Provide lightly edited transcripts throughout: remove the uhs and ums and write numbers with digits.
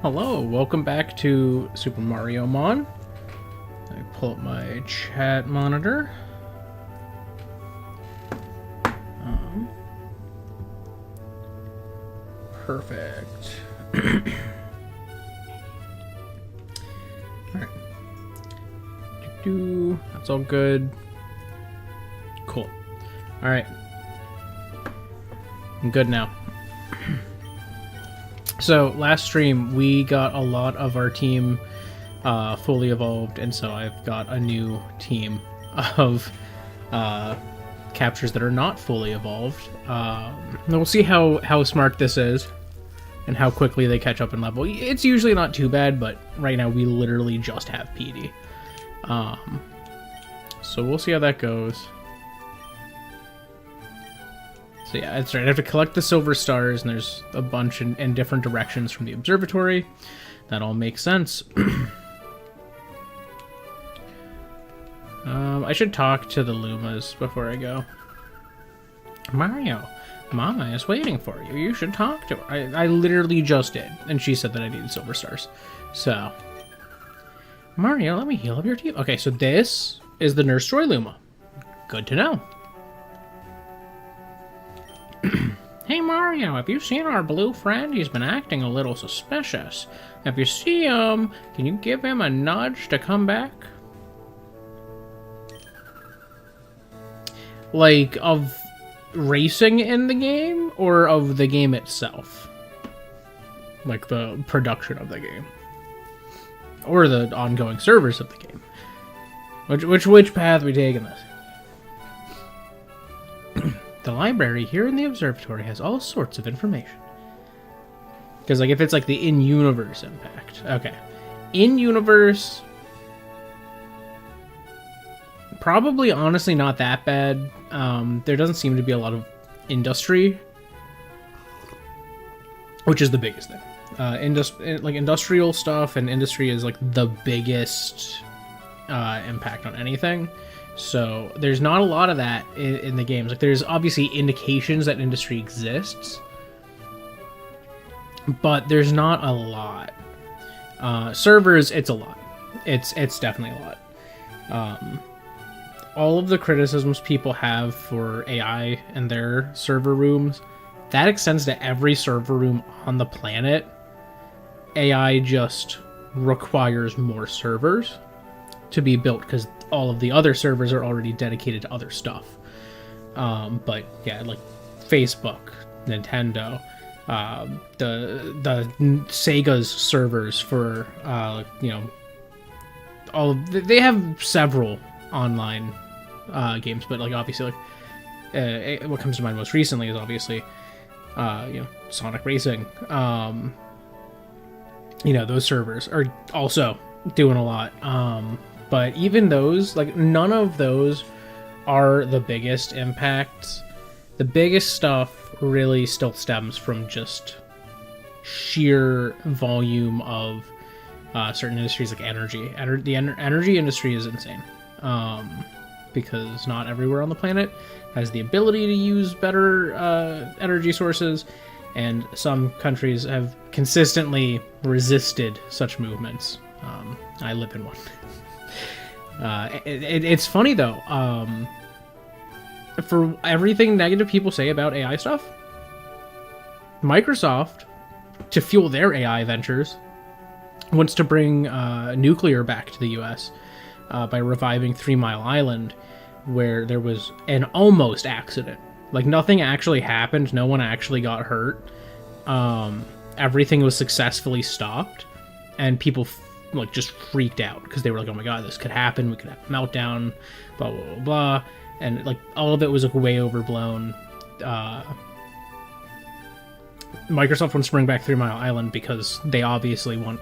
Hello, welcome back to Super Mariomon. Let me pull up my chat monitor. Perfect. Alright. That's all good. Cool. Alright. I'm good now. So, last stream, we got a lot of our team fully evolved, and so I've got a new team of captures that are not fully evolved. We'll see how smart this is, and how quickly they catch up in level. It's usually not too bad, but right now we literally just have PD. So we'll see how that goes. So yeah, that's right. I have to collect the silver stars, and there's a bunch in different directions from the observatory. That all makes sense. I should talk to the Lumas before I go. Mario, Mama is waiting for you. You should talk to her. I literally just did, and she said that I needed silver stars. So, Mario, let me heal up your team. Okay, so this is the Nurse Joy Luma. Good to know. Hey Mario, have you seen our blue friend? He's been acting a little suspicious. If you see him, can you give him a nudge to come back? Like, of racing in the game, or of the game itself? Like, the production of the game. Or the ongoing servers of the game. Which path are we taking this? The library here in the observatory has all sorts of information. Because, like, if it's like the in-universe impact. Okay. In-universe... Probably, honestly, not that bad. There doesn't seem to be a lot of industry. Which is the biggest thing. Like, industrial stuff and industry is, like, the biggest impact on anything. So there's not a lot of that in the games. Like, there's obviously indications that industry exists, but there's not a lot. Servers, it's a lot. It's definitely a lot. All of the criticisms people have for AI and their server rooms, that extends to every server room on the planet. AI just requires more servers to be built because all of the other servers are already dedicated to other stuff. But yeah, like Facebook, Nintendo, the Sega's servers for they have several online games, but like obviously like what comes to mind most recently is obviously Sonic Racing. Those servers are also doing a lot. But even those, like, none of those are the biggest impacts. The biggest stuff really still stems from just sheer volume of certain industries, like energy. The energy industry is insane. Because not everywhere on the planet has the ability to use better energy sources, and some countries have consistently resisted such movements. I live in one. It's funny though, for everything negative people say about AI stuff, Microsoft, to fuel their AI ventures, wants to bring nuclear back to the US by reviving 3 Mile Island, where there was an almost accident. Like, nothing actually happened, no one actually got hurt. Everything was successfully stopped, and people just freaked out because they were like, oh my god, this could happen, we could have a meltdown, blah blah blah blah, and like all of it was like way overblown. Microsoft wants to bring back 3 Mile Island because they obviously want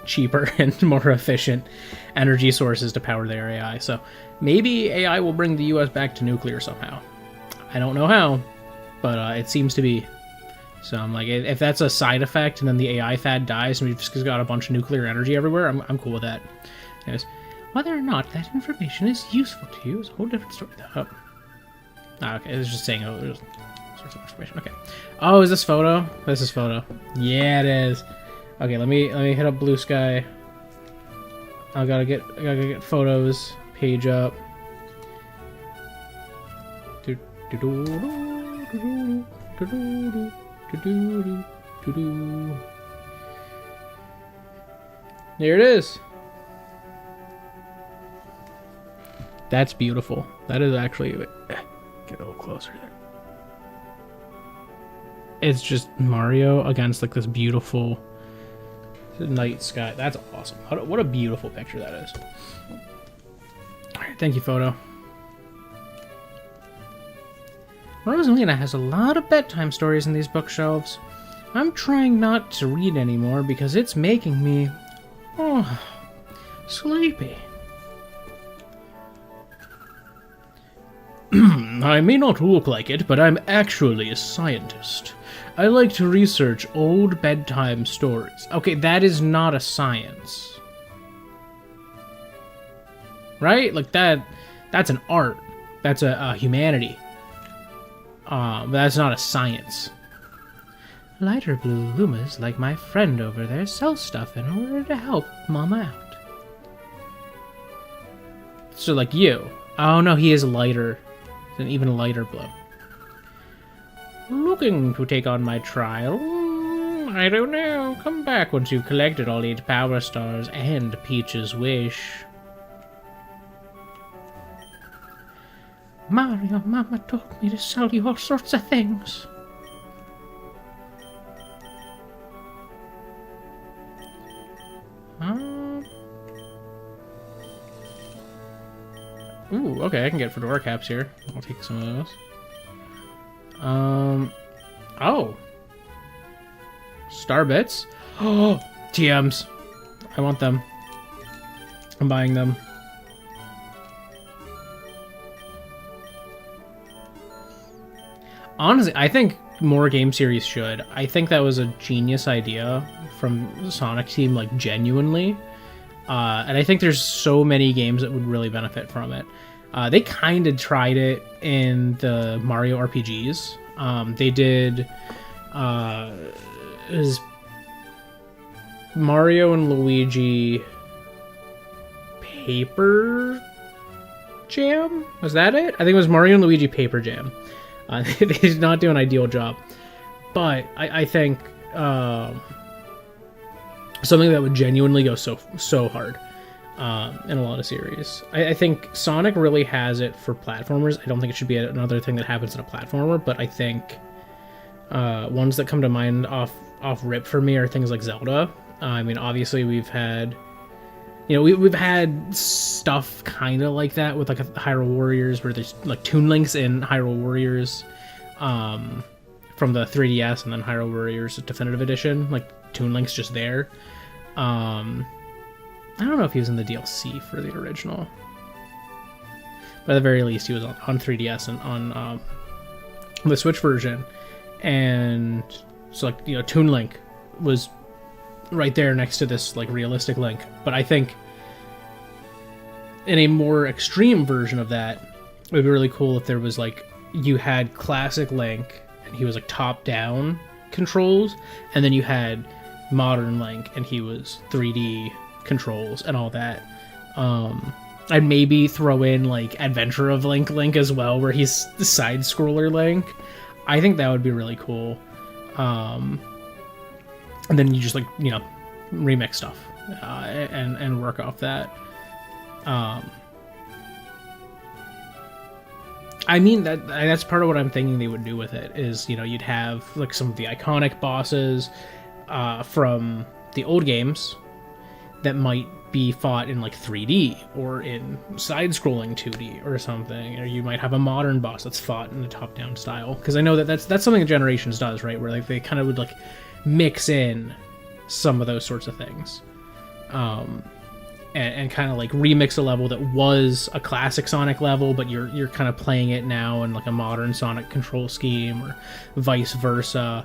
cheaper and more efficient energy sources to power their AI. So maybe AI will bring the US back to nuclear somehow. I don't know how, but it seems to be. So I'm like, if that's a side effect and then the AI fad dies and we've just got a bunch of nuclear energy everywhere, I'm cool with that. Anyways, whether or not that information is useful to you is a whole different story. Okay, it was just saying, Source of information. Okay. Oh, is this photo? This is photo. Yeah, it is. Okay, let me hit up Blue Sky. I gotta get photos. Page up. There it is. That's beautiful. That is actually... Get a little closer there. It's just Mario against like this beautiful night sky. That's awesome. What a beautiful picture that is. Alright, thank you, photo. Rosalina has a lot of bedtime stories in these bookshelves. I'm trying not to read anymore because it's making me... sleepy. I may not look like it, but I'm actually a scientist. I like to research old bedtime stories. Okay, that is not a science. Right? Like that's an art. That's a humanity. But that's not a science. Lighter blue Lumas, like my friend over there, sell stuff in order to help Mama out. So like you. Oh no, he is lighter. An even lighter blue. Looking to take on my trial? I don't know. Come back once you've collected all 8 power stars and Peach's wish. Mario, Mama told me to sell you all sorts of things. Ooh, okay, I can get fedora caps here. I'll take some of those. Oh. Star bits? Oh, TMs. I want them. I'm buying them. Honestly, I think more game series should. I think that was a genius idea from Sonic Team, like, genuinely. And I think there's so many games that would really benefit from it. They kind of tried it in the Mario RPGs. They did... is Mario and Luigi Paper Jam? Was that it? I think it was Mario and Luigi Paper Jam. They did not do an ideal job. But I think... something that would genuinely go so hard in a lot of series. I think Sonic really has it for platformers. I don't think it should be another thing that happens in a platformer, but I think ones that come to mind off rip for me are things like Zelda. I mean, obviously we've had, we've had stuff kind of like that with like Hyrule Warriors, where there's like Toon Links in Hyrule Warriors from the 3DS, and then Hyrule Warriors Definitive Edition, like Toon Link's just there. I don't know if he was in the DLC for the original, but at the very least he was on 3DS and on the Switch version. And so, like, Toon Link was right there next to this like realistic Link. But I think in a more extreme version of that, it would be really cool if there was like, you had classic Link and he was like top down controls, and then you had modern Link and he was 3D controls and all that. I'd maybe throw in like Adventure of Link as well, where he's the side scroller Link. I think that would be really cool. And then you just like, remix stuff and work off that. I mean, that's part of what I'm thinking they would do with it is, you'd have like some of the iconic bosses from the old games that might be fought in like 3D or in side-scrolling 2D or something, or you might have a modern boss that's fought in a top-down style. Because I know that's something that Generations does, right? Where like they kind of would like mix in some of those sorts of things, and kind of like remix a level that was a classic Sonic level, but you're kind of playing it now in like a modern Sonic control scheme, or vice versa.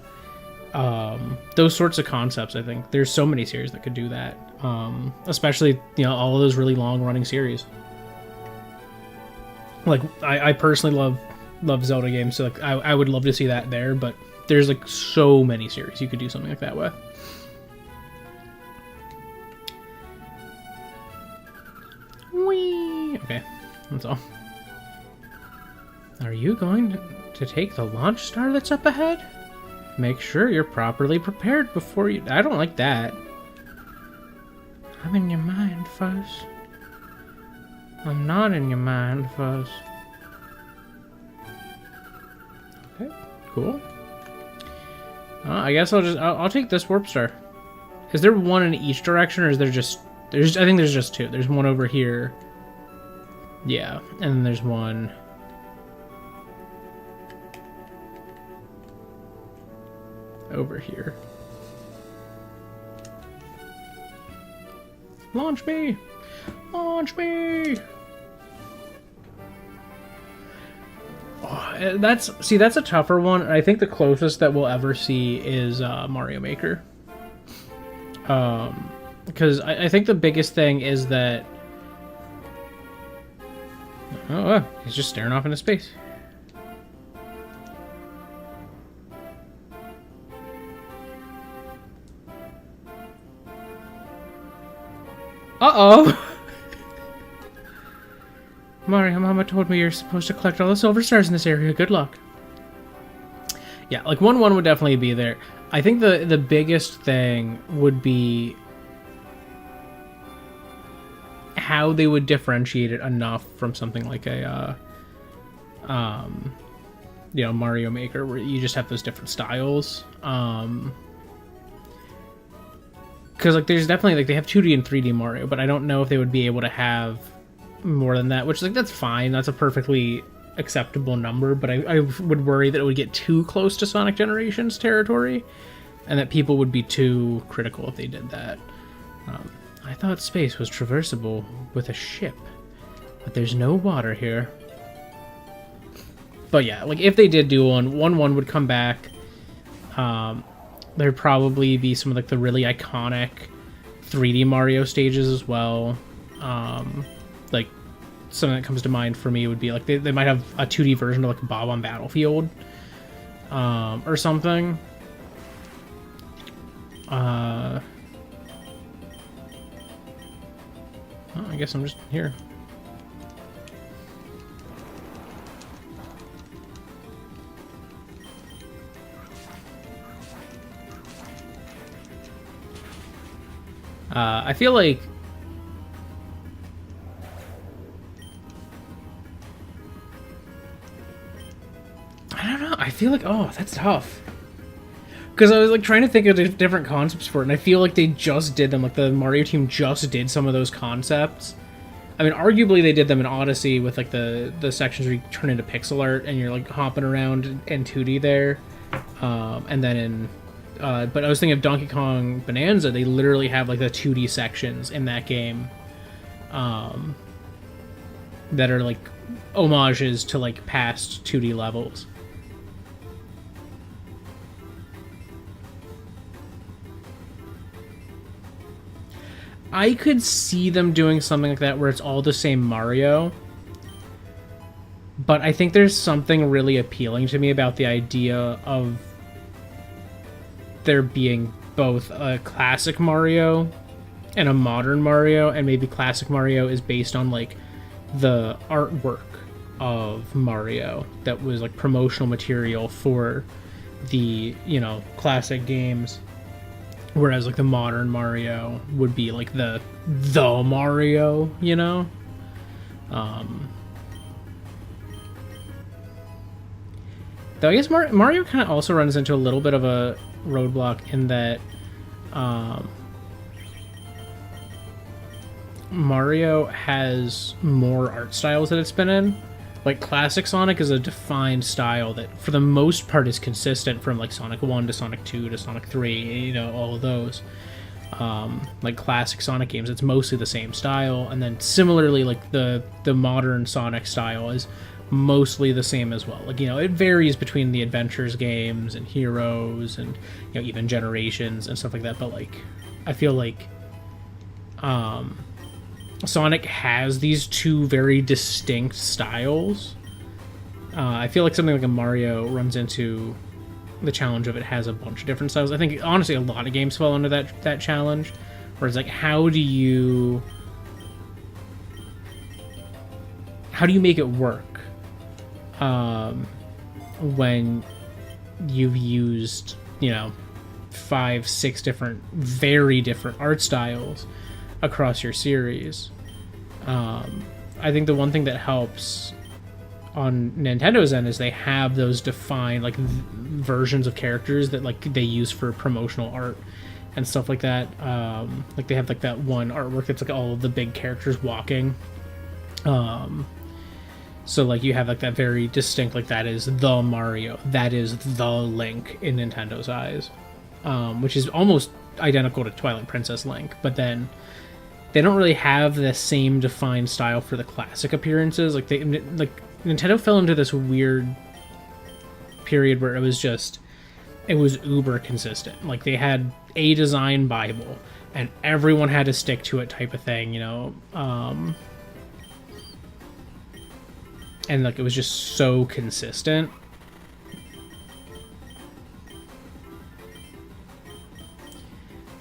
Those sorts of concepts, I think there's so many series that could do that, especially all of those really long running series. Like I personally love love Zelda games, so like I would love to see that there, but there's like so many series you could do something like that with. Whee! Okay, that's all. Are you going to take the launch star that's up ahead? Make sure you're properly prepared before you... I don't like that. I'm in your mind, Fuzz. I'm not in your mind, Fuzz. Okay, cool. I guess I'll take this warp star. Is there one in each direction, or is there just... I think there's just two. There's one over here. Yeah, and then there's one... over here. Launch me! Launch me! Oh, that's a tougher one. I think the closest that we'll ever see is Mario Maker. Because I think the biggest thing is that... Oh, he's just staring off into space. Uh-oh! Mario, Mama told me you're supposed to collect all the silver stars in this area. Good luck. Yeah, like 1-1 would definitely be there. I think the biggest thing would be how they would differentiate it enough from something like a Mario Maker, where you just have those different styles. Because like there's definitely like they have 2D and 3D Mario, but I don't know if they would be able to have more than that, which like that's fine. That's a perfectly acceptable number, but I would worry that it would get too close to Sonic Generations territory, and that people would be too critical if they did that. I thought space was traversable with a ship, but there's no water here. But yeah, like if they did do one, 1-1 would come back. There'd probably be some of like the really iconic 3D Mario stages as well. Like something that comes to mind for me would be like they might have a 2D version of like Bob on Battlefield, or something. Oh, I guess I'm just here. I feel like I don't know. I feel like, oh, that's tough. Because I was like trying to think of different concepts for it, and I feel like they just did them. Like the Mario team just did some of those concepts. I mean, arguably they did them in Odyssey with like the sections where you turn into pixel art and you're like hopping around in 2D there, and then in. But I was thinking of Donkey Kong Bonanza. They literally have like the 2D sections in that game, that are like homages to like past 2D levels. I could see them doing something like that where it's all the same Mario, but I think there's something really appealing to me about the idea of there being both a classic Mario and a modern Mario, and maybe classic Mario is based on like the artwork of Mario that was like promotional material for the, you know, classic games, whereas like the modern Mario would be like the Mario, you know. Though I guess Mario kind of also runs into a little bit of a roadblock in that Mario has more art styles that it's been in. Like classic Sonic is a defined style that for the most part is consistent from like Sonic 1 to Sonic 2 to Sonic 3, you know, all of those. Like classic Sonic games, it's mostly the same style, and then similarly like the modern Sonic style is mostly the same as well. Like, you know, it varies between the Adventures games and Heroes and, you know, even Generations and stuff like that, but like I feel like Sonic has these two very distinct styles, I feel like something like a Mario runs into the challenge of it has a bunch of different styles. I think honestly a lot of games fall under that challenge, where it's like how do you make it work when you've used 5-6 different very different art styles across your series. I think the one thing that helps on Nintendo's end is they have those defined like versions of characters that like they use for promotional art and stuff like that. Like they have like that one artwork that's like all of the big characters walking. So like you have like that very distinct, like that is the Mario, that is the Link in Nintendo's eyes, which is almost identical to Twilight Princess Link, but then they don't really have the same defined style for the classic appearances. Like Nintendo fell into this weird period where it was uber consistent. Like they had a design Bible and everyone had to stick to it type of thing, and like it was just so consistent.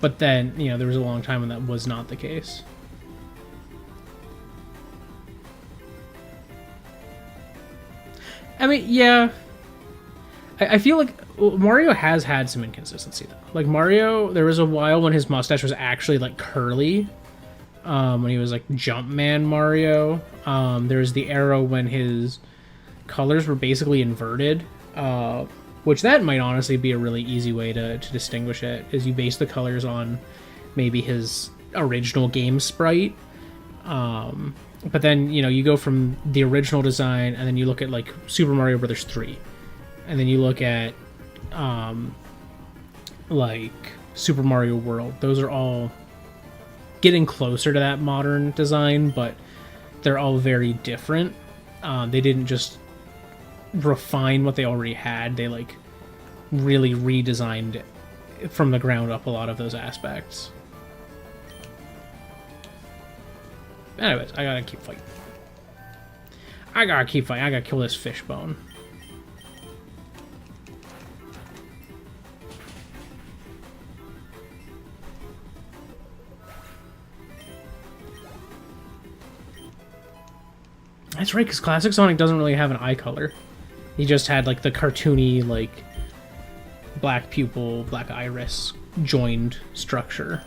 But then, there was a long time when that was not the case. I mean, yeah. I feel like Mario has had some inconsistency, though. Like, Mario, there was a while when his mustache was actually, like, curly. When he was, like, Jumpman Mario. There was the era when his colors were basically inverted. Which that might honestly be a really easy way to distinguish it, is you base the colors on maybe his original game sprite. But then, you go from the original design, and then you look at, like, Super Mario Bros. 3. And then you look at, like, Super Mario World. Those are all getting closer to that modern design, but they're all very different. They didn't just refine what they already had. They like really redesigned from the ground up a lot of those aspects. Anyways, I gotta keep fighting. I gotta kill this fishbone. That's right, because Classic Sonic doesn't really have an eye color. He just had, like, the cartoony, like, black pupil, black iris joined structure.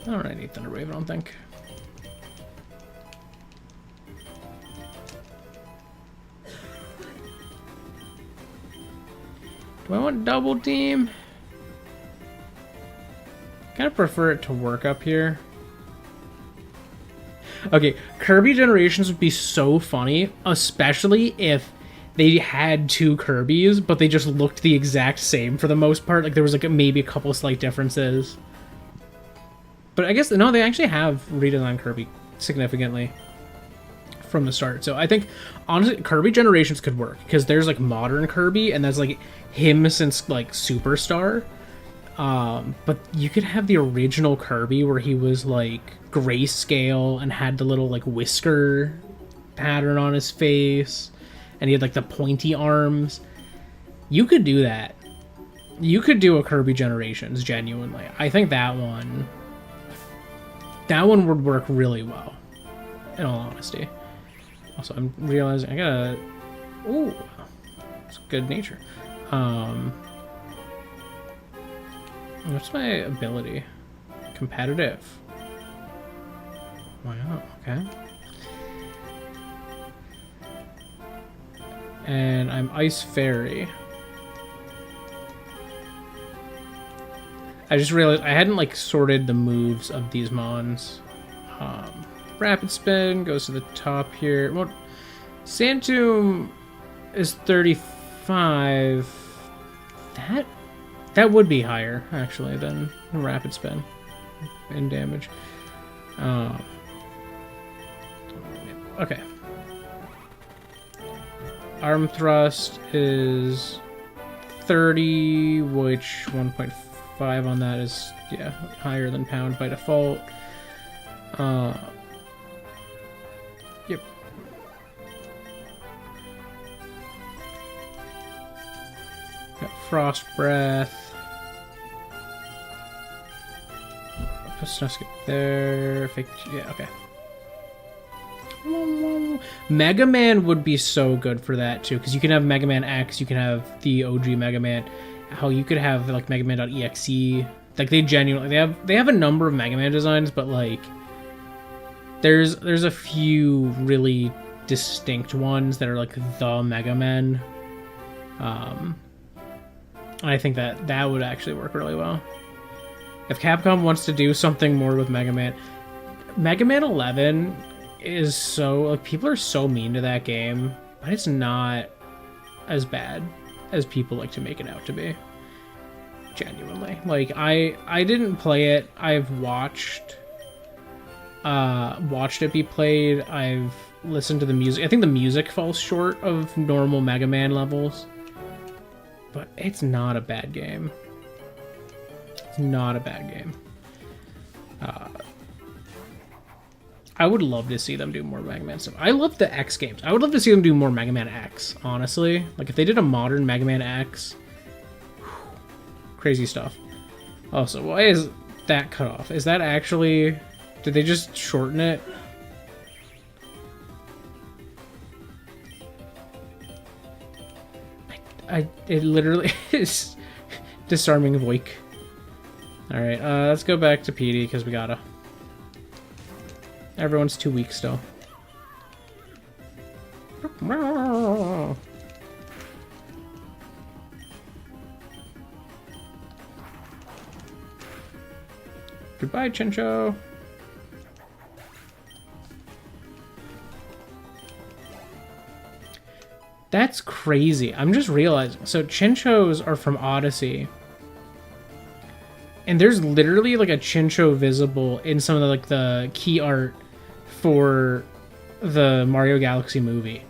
I don't really need Thunder Wave, I don't think. Do I want Double Team? Kind of prefer it to work up here. Okay, Kirby Generations would be so funny, especially if they had two Kirbys, but they just looked the exact same for the most part. Like, there was, like, maybe a couple slight differences. But I guess, no, they actually have redesigned Kirby significantly from the start. So I think, honestly, Kirby Generations could work, because there's, like, modern Kirby, and that's, like, him since, like, Superstar. But you could have the original Kirby where he was, like, grayscale and had the little, like, whisker pattern on his face, and he had, like, the pointy arms. You could do that. You could do a Kirby Generations, genuinely. I think that one would work really well, in all honesty. Also, I'm realizing I gotta... Ooh, it's good nature. What's my ability? Competitive. Wow, okay. And I'm Ice Fairy. I just realized I hadn't, like, sorted the moves of these mons. Rapid Spin goes to the top here. Well, Sand Tomb is 35. That would be higher, actually, than Rapid Spin in damage. Okay. Arm Thrust is 30, which 1.5 on that is, yeah, higher than Pound by default. Yep. Frost Breath. Snow Skip there. Fake, yeah, okay. Mega Man would be so good for that too, because you can have Mega Man X, you can have the OG Mega Man. How you could have like Mega Man.exe. Like they genuinely they have a number of Mega Man designs, but like there's a few really distinct ones that are like the Mega Man. I think that would actually work really well. If Capcom wants to do something more with Mega Man 11 is so, like, people are so mean to that game, but it's not as bad as people like to make it out to be. Genuinely. Like, I didn't play it. I've watched it be played. I've listened to the music. I think the music falls short of normal Mega Man levels, but it's not a bad game. It's not a bad game. I would love to see them do more Mega Man stuff. I love the X games. I would love to see them do more Mega Man X, honestly. Like, if they did a modern Mega Man X, crazy stuff. Also, why is that cut off? Is that actually... Did they just shorten it? It literally is disarming Voik. Alright, let's go back to PD, because we gotta. Everyone's too weak still. Goodbye, Chincho. That's crazy. I'm just realizing. So Chinchos are from Odyssey. And there's literally like a Chincho visible in some of the, like, the key art for the Mario Galaxy movie.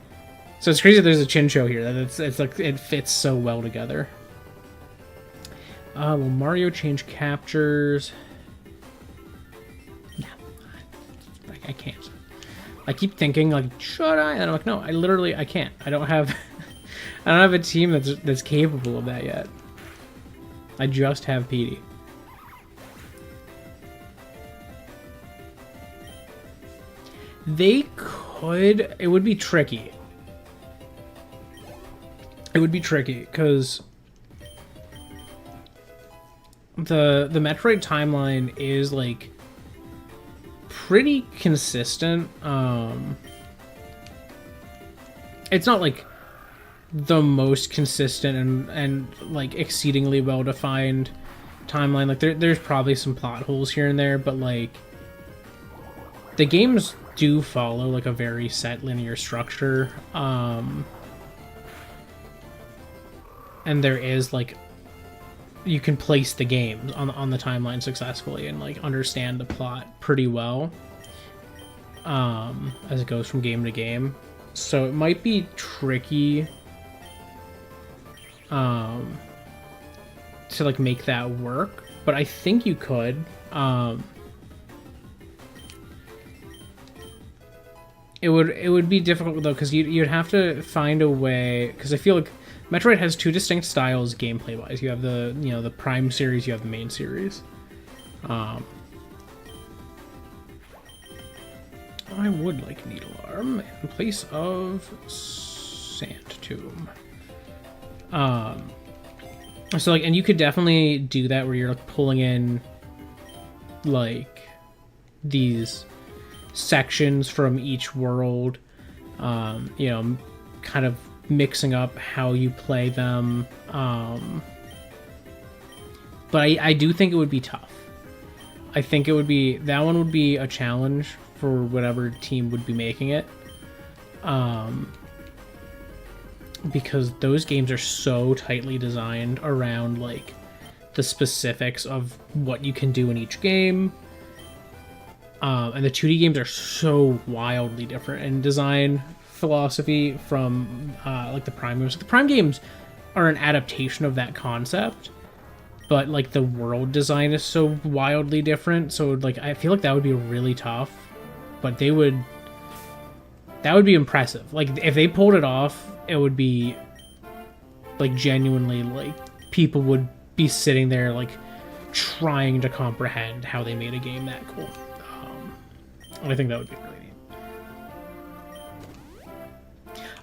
So it's crazy that there's a Chincho here. It's like it fits so well together. Will Mario change captures? No. I can't. I keep thinking, like, should I? And I'm like, no, I can't. I don't have a team that's capable of that yet. I just have PD. They could. It would be tricky. It would be tricky because the Metroid timeline is like pretty consistent. It's not like the most consistent and like exceedingly well defined timeline. Like there's probably some plot holes here and there, but like the games do follow like a very set linear structure. And there is like you can place the games on the timeline successfully and like understand the plot pretty well as it goes from game to game. So it might be tricky to like make that work, but I think you could. It would be difficult though, because you'd have to find a way, because I feel like Metroid has two distinct styles gameplay wise. You have the the Prime series, you have the main series. I would like Needle Arm in place of Sand Tomb. So like, and you could definitely do that where you're like pulling in like these sections from each world, kind of mixing up how you play them. But I do think it would be tough. I think that one would be a challenge for whatever team would be making it. Because those games are so tightly designed around like the specifics of what you can do in each game. And the 2D games are so wildly different in design philosophy from like the Prime games. The Prime games are an adaptation of that concept, but like the world design is so wildly different. So like I feel like that would be really tough, but that would be impressive. Like if they pulled it off, it would be like genuinely like people would be sitting there like trying to comprehend how they made a game that cool. I think that would be really neat.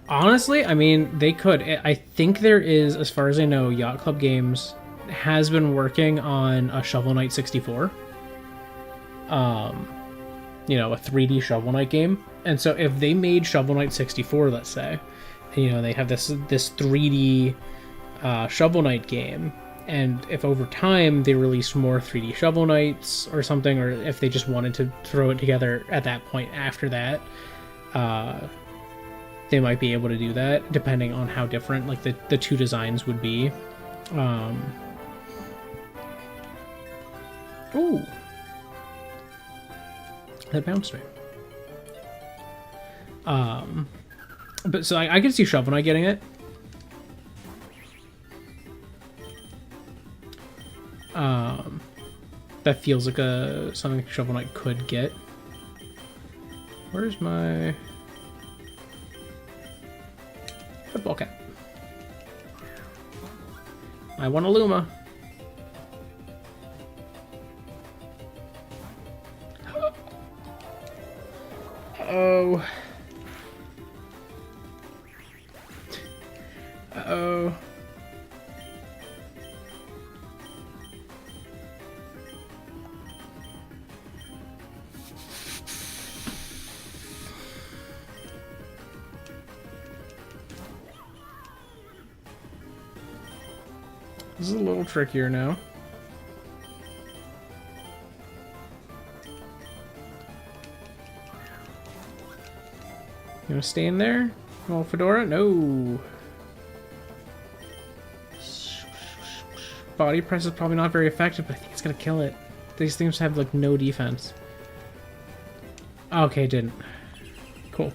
Honestly, I mean, they could. I think there is, as far as I know, Yacht Club Games has been working on a Shovel Knight 64. You know, a 3D Shovel Knight game. And so if they made Shovel Knight 64, let's say, you know, they have this 3D Shovel Knight game, and if over time they release more 3D Shovel Knights or something, or if they just wanted to throw it together at that point after that, they might be able to do that, depending on how different like the two designs would be. Ooh. That bounced me. But so I can see Shovel Knight getting it. That feels like something Shovel Knight could get. Where's my football cap? I want a Luma. Uh-oh. Uh-oh. This is a little trickier now. You wanna stay in there? Oh, Fedora? No. Body press is probably not very effective, but I think it's gonna kill it. These things have like no defense. Okay, it didn't. Cool.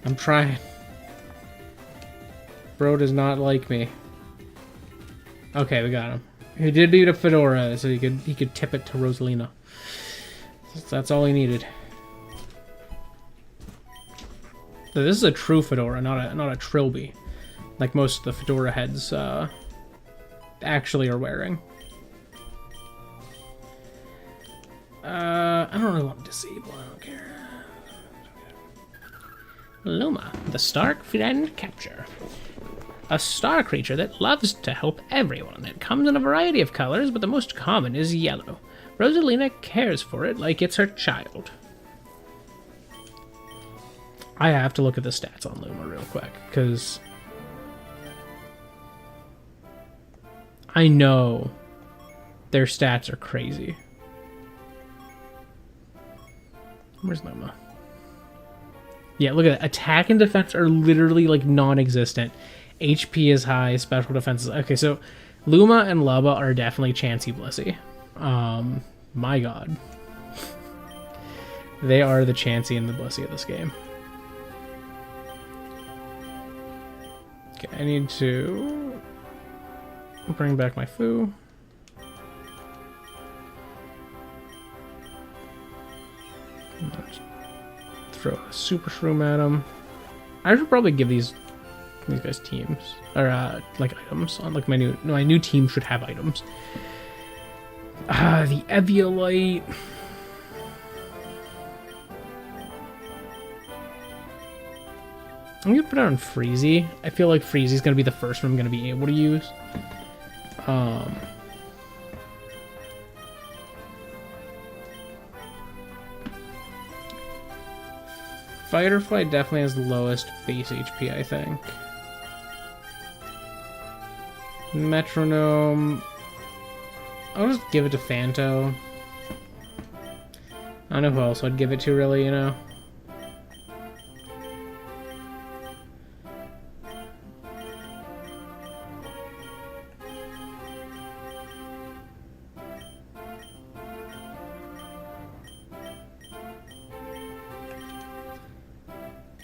I'm trying. Bro does not like me. Okay, we got him. He did need a fedora, so he could tip it to Rosalina. That's all he needed. So this is a true fedora, not a trilby, like most of the fedora heads actually are wearing. I don't really want to disable. I don't care. Luma, the Star Friend Capture. A star creature that loves to help everyone. It comes in a variety of colors, but the most common is yellow. Rosalina cares for it like it's her child. I have to look at the stats on Luma real quick, because I know their stats are crazy. Where's Luma? Yeah, look at that. Attack and defense are literally like non-existent. HP is high, special defense is... Okay, so Luma and Lubba are definitely Chansey Blissey. My god. They are the Chansey and the Blissey of this game. Okay, I need to bring back my Foo. Throw a Super Shroom at him. I should probably give these guys teams or like items on like my new team should have items. The Eviolite. I'm gonna put it on Freezy. I feel like Freezy's gonna be the first one I'm gonna be able to use. Fight or Flight definitely has the lowest base HP, I think. Metronome. I'll just give it to Phanto. I don't know who else I'd give it to, really, you know?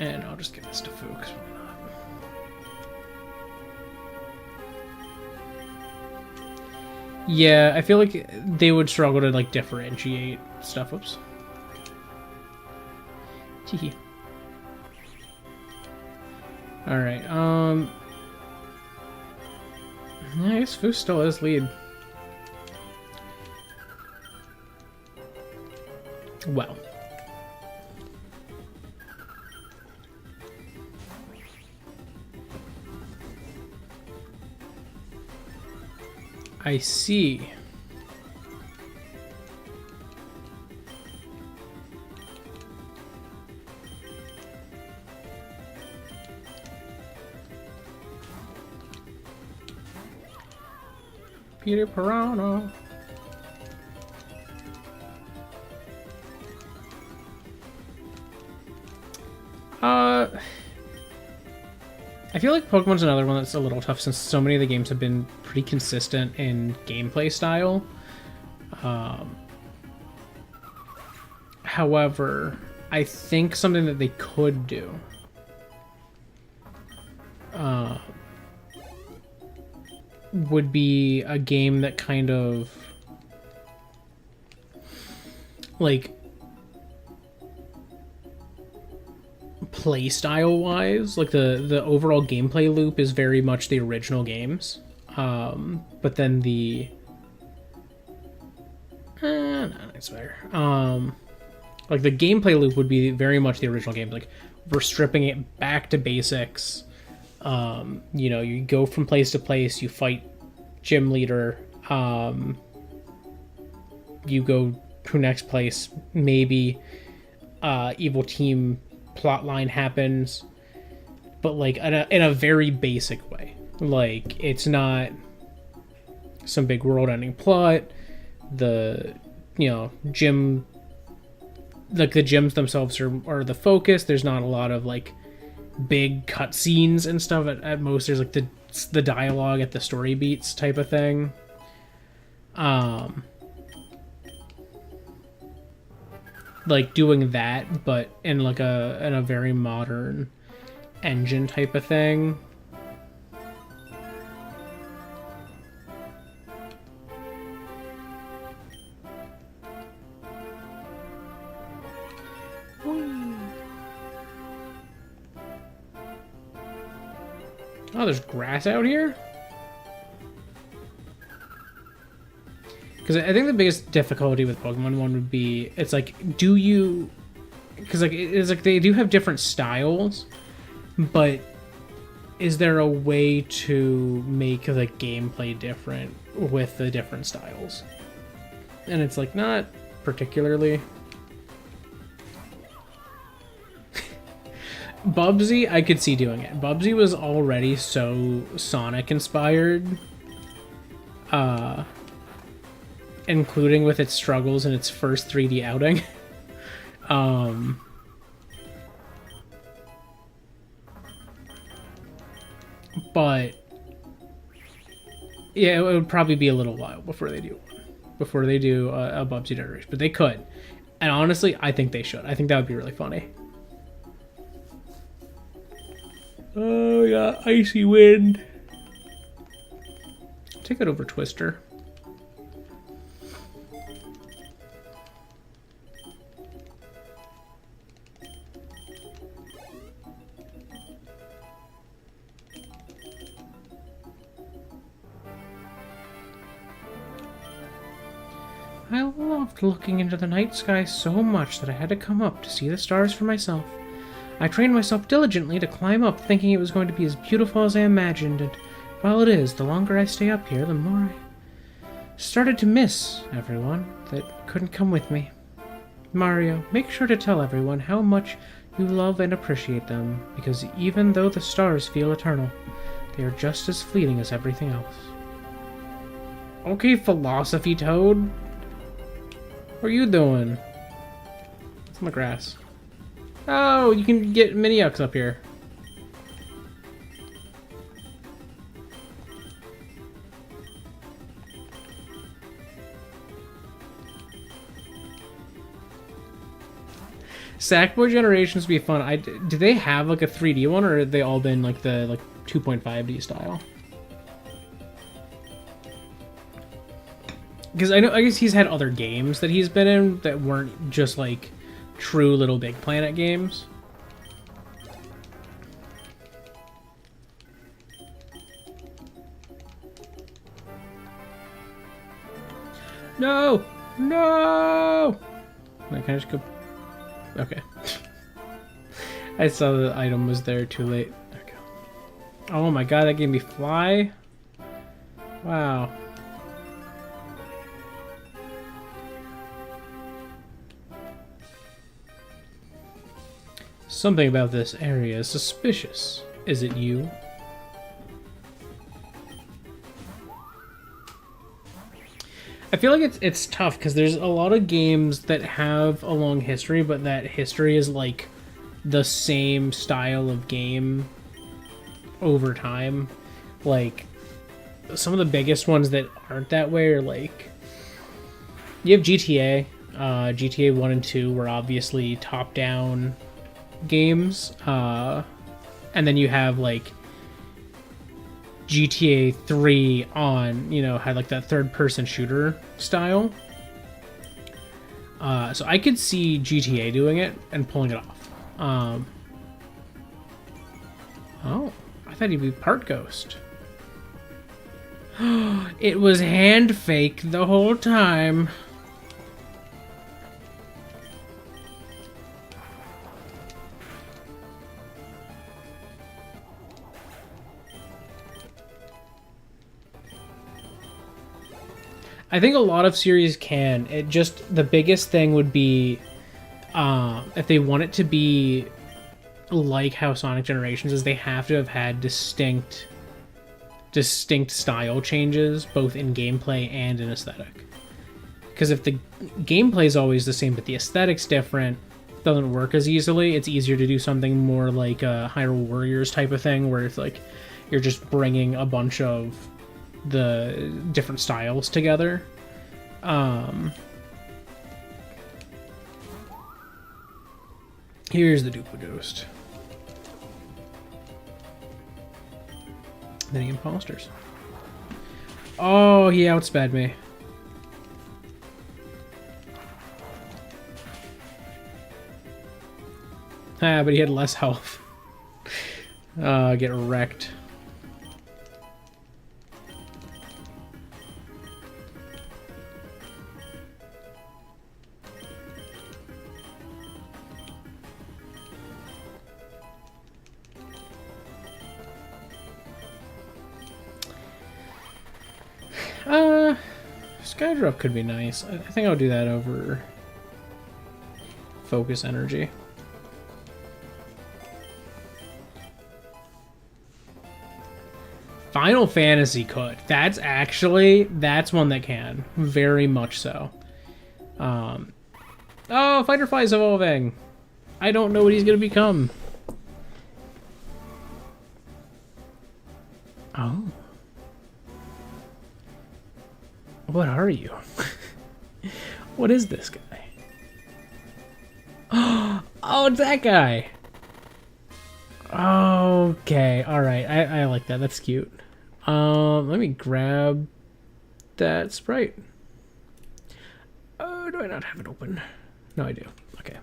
And I'll just give this to Foo, because why not? Yeah, I feel like they would struggle to like differentiate stuff. Oops. Teehee. All right. I guess Fu still is lead. Well. I see. Peter Pirano. I feel like Pokemon's another one that's a little tough since so many of the games have been pretty consistent in gameplay style. However, I think something that they could do would be a game that kind of like play style wise, like the overall gameplay loop is very much the original games, but then no, it's fair. Like the gameplay loop would be very much the original game. Like we're stripping it back to basics. You know, you go from place to place, you fight gym leader, you go to next place, maybe evil team plotline happens, but like in a very basic way. Like it's not some big world-ending plot. The gym, like the gyms themselves are the focus. There's not a lot of like big cutscenes and stuff. At most, there's like the dialogue at the story beats type of thing. Like doing that, but in like a very modern engine type of thing. Oh, there's grass out here? Because I think the biggest difficulty with Pokemon 1 would be, it's like, do you... Because like, it's like they do have different styles, but is there a way to make the gameplay different with the different styles? And it's like, not particularly. Bubsy, I could see doing it. Bubsy was already so Sonic inspired, including with its struggles in its first 3D outing. But yeah, it would probably be a little while before they do a Bubsy generation, but they could. And honestly, I think they should. I think that would be really funny. Oh yeah, icy wind. Take it over Twister. I loved looking into the night sky so much that I had to come up to see the stars for myself. I trained myself diligently to climb up, thinking it was going to be as beautiful as I imagined, and while it is, the longer I stay up here, the more I started to miss everyone that couldn't come with me. Mario, make sure to tell everyone how much you love and appreciate them, because even though the stars feel eternal, they are just as fleeting as everything else. Okay, Philosophy Toad. What are you doing? It's on the grass. Oh, you can get Mini-Ux up here. Sackboy Generations would be fun. Do they have like a 3D one, or have they all been like the 2.5D style? Because I guess he's had other games that he's been in that weren't just like true Little Big Planet games. No! No! Wait, can I just go? Okay. I saw the item was there too late. Okay. Oh my god, that gave me fly? Wow. Something about this area is suspicious. Is it you? I feel like it's tough because there's a lot of games that have a long history, but that history is like the same style of game over time. Like some of the biggest ones that aren't that way are like you have GTA. GTA 1 and 2 were obviously top-down games, and then you have like GTA 3 on, you know, had like that third-person shooter style. So I could see GTA doing it and pulling it off. Oh, I thought he'd be part ghost. It was hand fake the whole time. I think a lot of series can. It just, the biggest thing would be if they want it to be like how Sonic Generations is, they have to have had distinct style changes, both in gameplay and in aesthetic. Because if the gameplay is always the same, but the aesthetic's different, it doesn't work as easily. It's easier to do something more like a Hyrule Warriors type of thing, where it's like you're just bringing a bunch of the different styles together. Here's the Dupla Ghost. Then the imposters. Oh, he outsped me. Ah, but he had less health. Get wrecked. Skydrop could be nice. I think I'll do that over Focus Energy. Final Fantasy could. That's one that can. Very much so. Oh, Fighterfly's evolving. I don't know what he's gonna become. Oh. What are you? What is this guy? Oh, it's that guy. Okay, alright. I like that. That's cute. Let me grab that Sprite. Oh, do I not have it open? No, I do. Okay.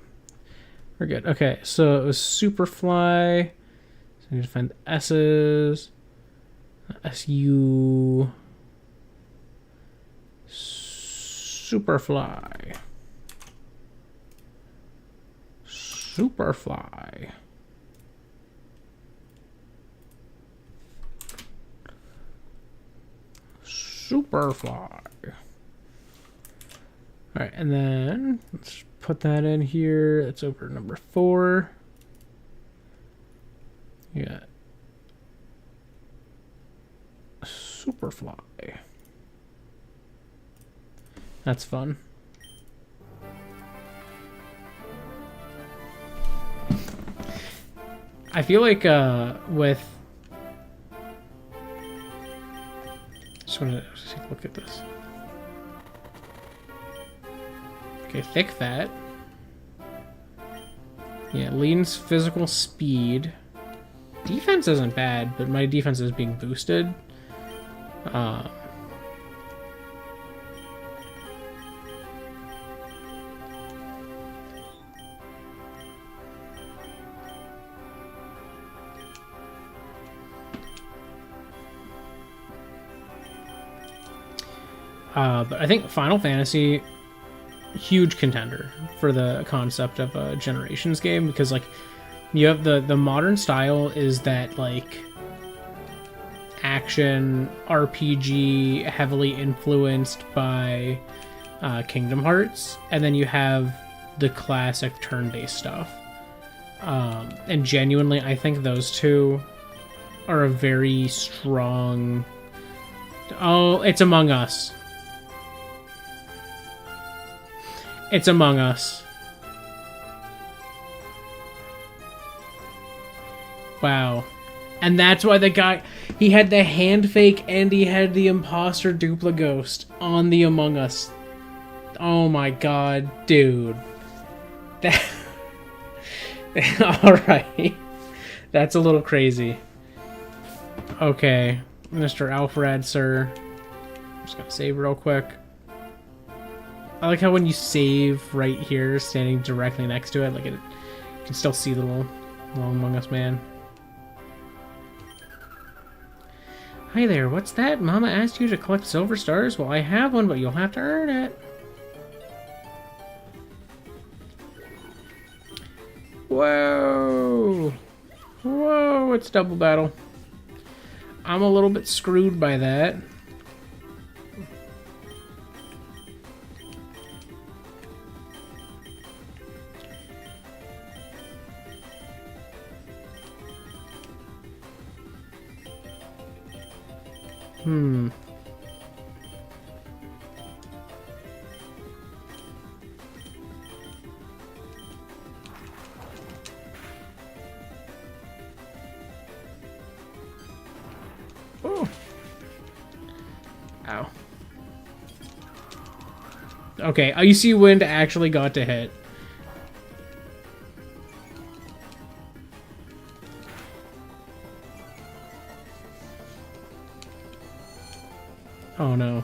We're good. Okay, so it was Superfly. So I need to find the S's. SU. Superfly. Superfly. Superfly. Alright, and then let's put that in here. That's over number 4. Yeah. Superfly. That's fun. I feel like with... Just want to take a look at this. Okay, thick fat. Yeah, leans physical speed. Defense isn't bad, but my defense is being boosted. But I think Final Fantasy, huge contender for the concept of a Generations game, because like you have the modern style is that like action RPG heavily influenced by Kingdom Hearts, and then you have the classic turn-based stuff. And genuinely, I think those two are a very strong... Oh, it's Among Us. It's Among Us. Wow. And that's why the guy... He had the hand fake and he had the imposter dupla ghost on the Among Us. Oh my god, dude. That... Alright. That's a little crazy. Okay. Mr. Alfred, sir. I'm just gonna save real quick. I like how when you save right here, standing directly next to it, like you can still see the little Among Us man. Hi there, what's that? Mama asked you to collect silver stars? Well, I have one, but you'll have to earn it. Whoa! Whoa, it's double battle. I'm a little bit screwed by that. Oh. Ow. Okay, Icy Wind actually got to hit. Oh no.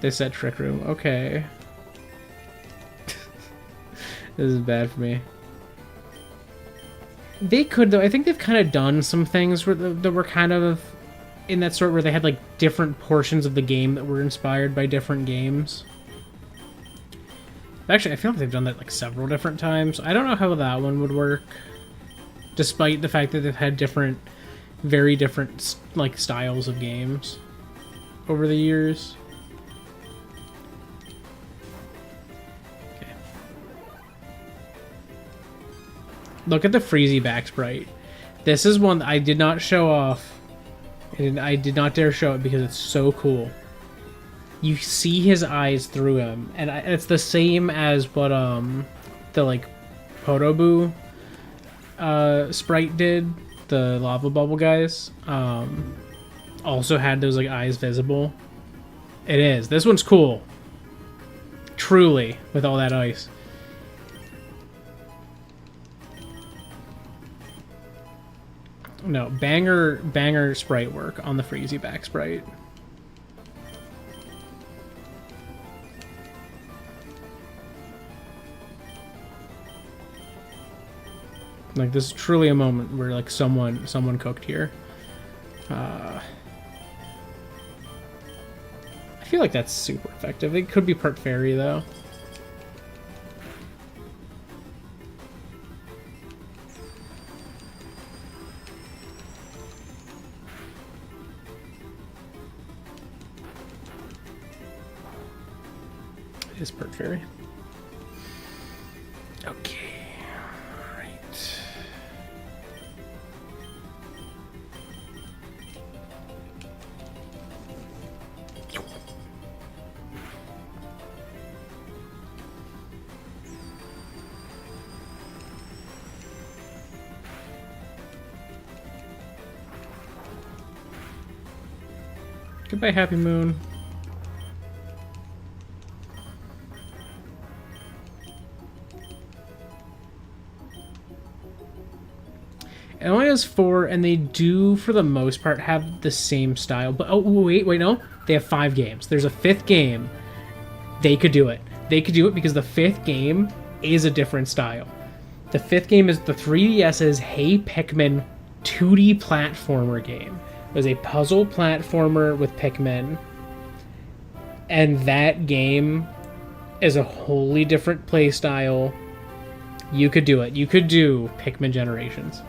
They said Trick Room. Okay. This is bad for me. They could, though. I think they've kind of done some things where that were kind of in that sort where they had like different portions of the game that were inspired by different games. Actually, I feel like they've done that like several different times. I don't know how that one would work, despite the fact that they've had very different like styles of games over the years. Okay. Look at the Freezy back sprite. This is one that I did not show off. And I did not dare show it because it's so cool. You see his eyes through him, and it's the same as what the like Podoboo sprite did. The lava bubble guys also had those like eyes visible. It is. This one's cool. Truly, with all that ice. No, banger sprite work on the Freezy back sprite. Like, this is truly a moment where like someone cooked here. I feel like that's super effective. It could be part fairy though. It is part fairy. Okay. Goodbye, Happy Moon. It only has 4, and they do, for the most part, have the same style. But, oh, wait, no. They have 5 games. There's a 5th game. They could do it. They could do it because the 5th game is a different style. The 5th game is the 3DS's Hey Pikmin 2D platformer game. It was a puzzle platformer with Pikmin. And that game is a wholly different play style. You could do it. You could do Pikmin Generations.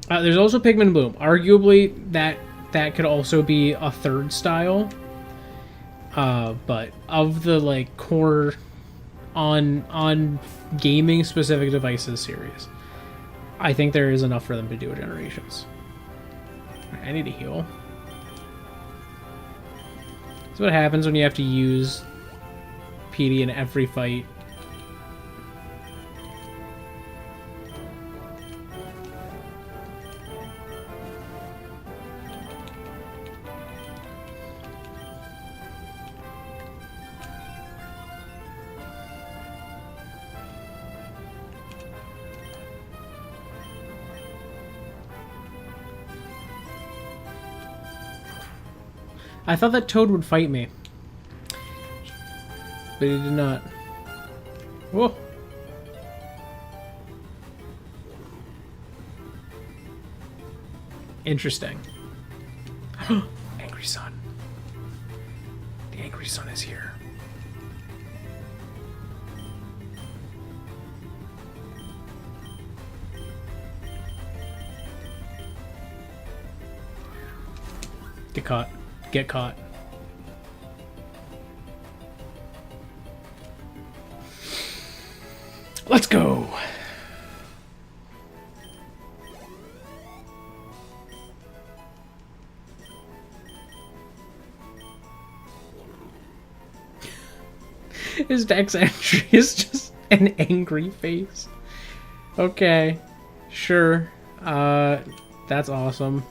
There's also Pikmin Bloom. Arguably, that could also be a third style. But of the like core on gaming specific devices series, I think there is enough for them to do a Generations. I need to heal. That's what happens when you have to use PD in every fight. I thought that Toad would fight me, but he did not. Whoa. Interesting. Angry Sun. The Angry Sun is here. Get caught. Get caught. Let's go. His dex entry is just an angry face. Okay. Sure. That's awesome.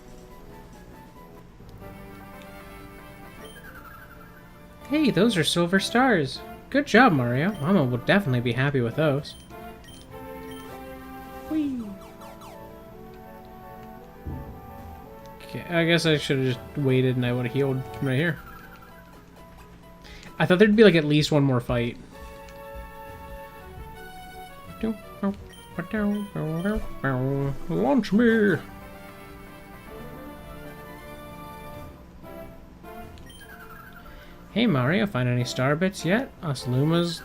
Hey, those are silver stars. Good job, Mario. Mama would definitely be happy with those. Whee. Okay, I guess I should have just waited and I would have healed from right here. I thought there'd be like at least one more fight. Launch me! Hey Mario, find any star bits yet? Us Lumas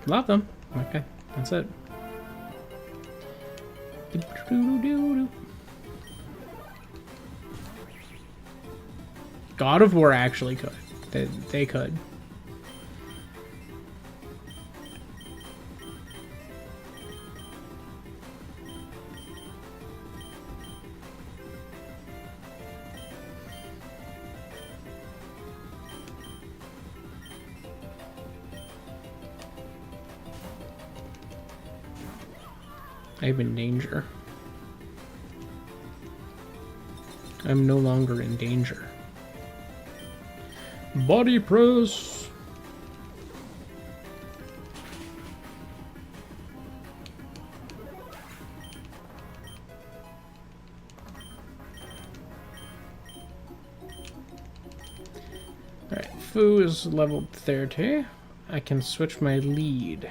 love them. Okay, that's it. God of War actually could. They could. I'm in danger. I'm no longer in danger. Body press. Alright, Fu is leveled 30. I can switch my lead.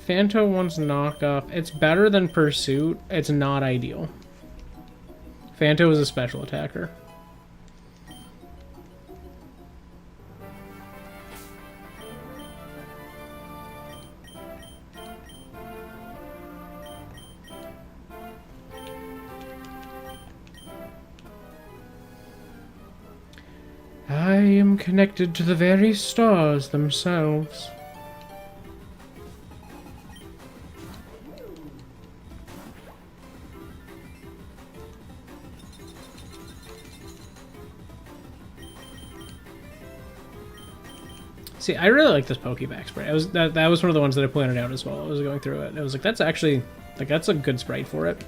Phanto wants knockoff. It's better than Pursuit. It's not ideal. Phanto is a special attacker. I am connected to the very stars themselves. See, I really like this Pokeback sprite. That was one of the ones that I pointed out as well. I was going through it. I was like, that's actually, like, that's a good sprite for it.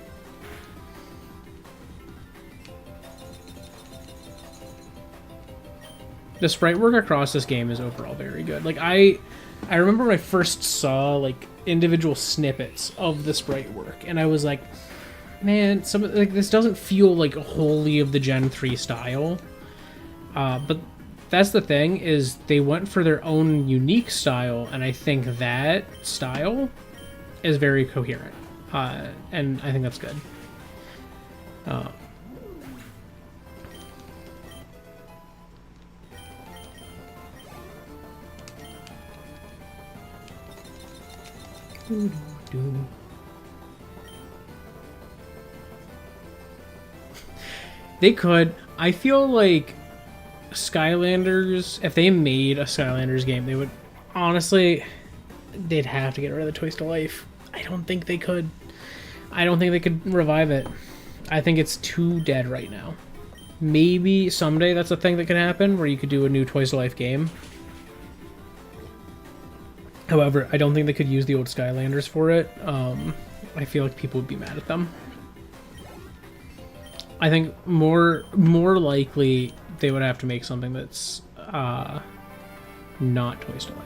The sprite work across this game is overall very good. Like, I remember when I first saw, like, individual snippets of the sprite work, and I was like, man, like, this doesn't feel like wholly of the Gen 3 style. But that's the thing, is they went for their own unique style, and I think that style is very coherent. And I think that's good. Uh, They could. I feel like Skylanders, if they made a Skylanders game, they would honestly, they'd have to get rid of the Toys to Life. I don't think they could. I don't think they could revive it. I think it's too dead right now. Maybe someday that's a thing that could happen, where you could do a new Toys to Life game. However, I don't think they could use the old Skylanders for it. I feel like people would be mad at them. I think more likely they would have to make something that's not Toys to Life.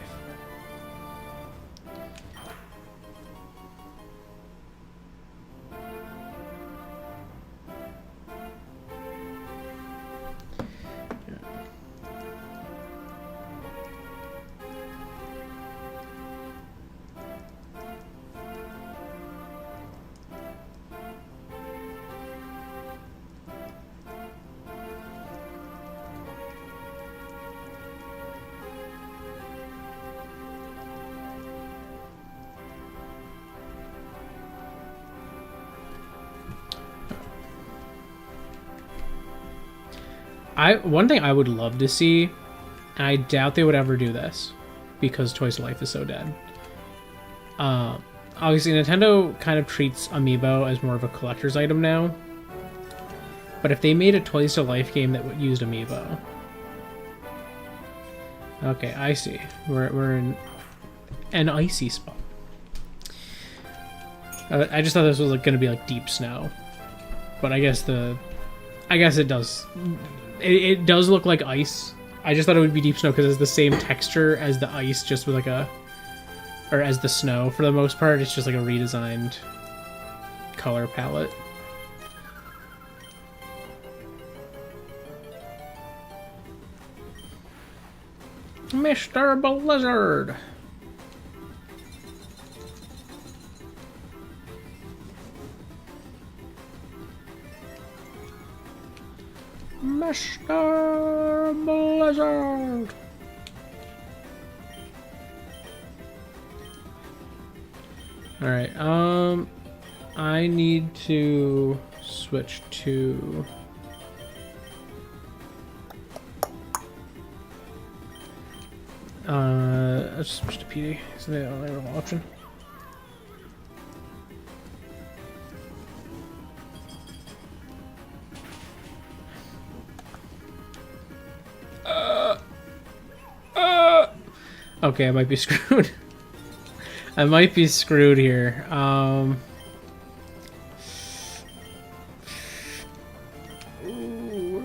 One thing I would love to see, and I doubt they would ever do this, because Toys to Life is so dead. Obviously, Nintendo kind of treats Amiibo as more of a collector's item now. But if they made a Toys to Life game that used Amiibo... Okay, I see. We're in an icy spot. I just thought this was going to be like deep snow. But I guess it does... It does look like ice. I just thought it would be deep snow because it's the same texture as the ice, just with like a... Or as the snow, for the most part. It's just like a redesigned color palette. Mr. Blizzard! Mr. Blizzard! Alright, I need to switch to... let's switch to PD. Is that the only real option? Okay, I might be screwed. I might be screwed here. Ooh,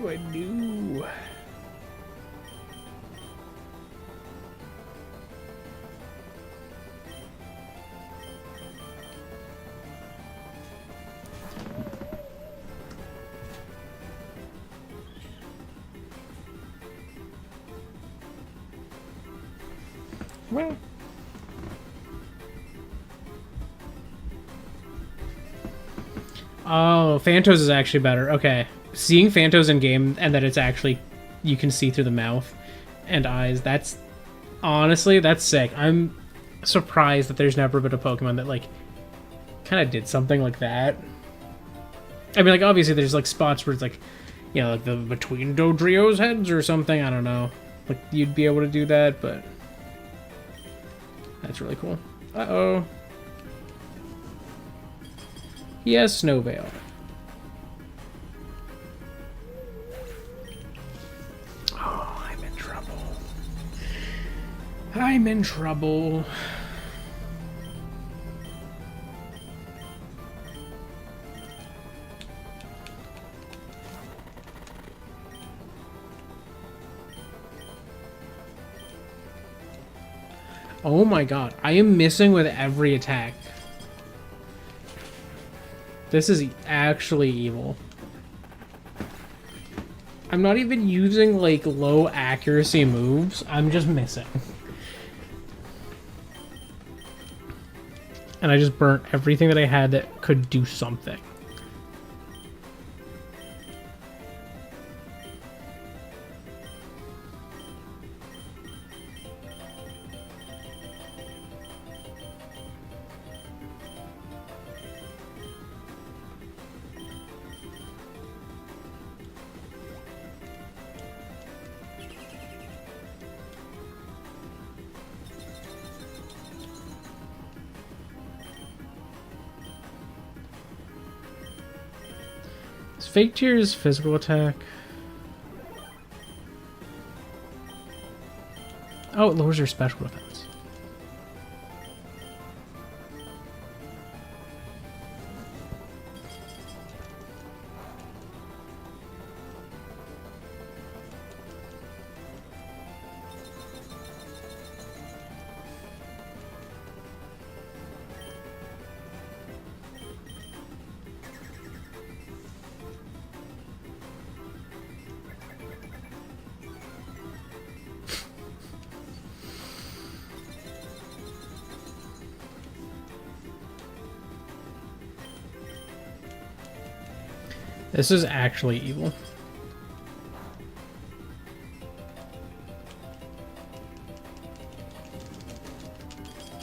what do I do? Well. Oh, Phantos is actually better. Okay. Seeing Phantos in game and that it's actually... You can see through the mouth and eyes. That's... Honestly, that's sick. I'm surprised that there's never been a Pokemon that, like, kind of did something like that. I mean, like, obviously there's, like, spots where it's, like, you know, like the between Dodrio's heads or something. I don't know. Like, you'd be able to do that, but... That's really cool. Uh-oh. He has Snow Veil. Oh, I'm in trouble. I'm in trouble. Oh my god, I am missing with every attack. This is actually evil. I'm not even using, like, low accuracy moves. I'm just missing. And I just burnt everything that I had that could do something. Is Fake Tears physical attack? Oh, it lowers your special defense. This is actually evil.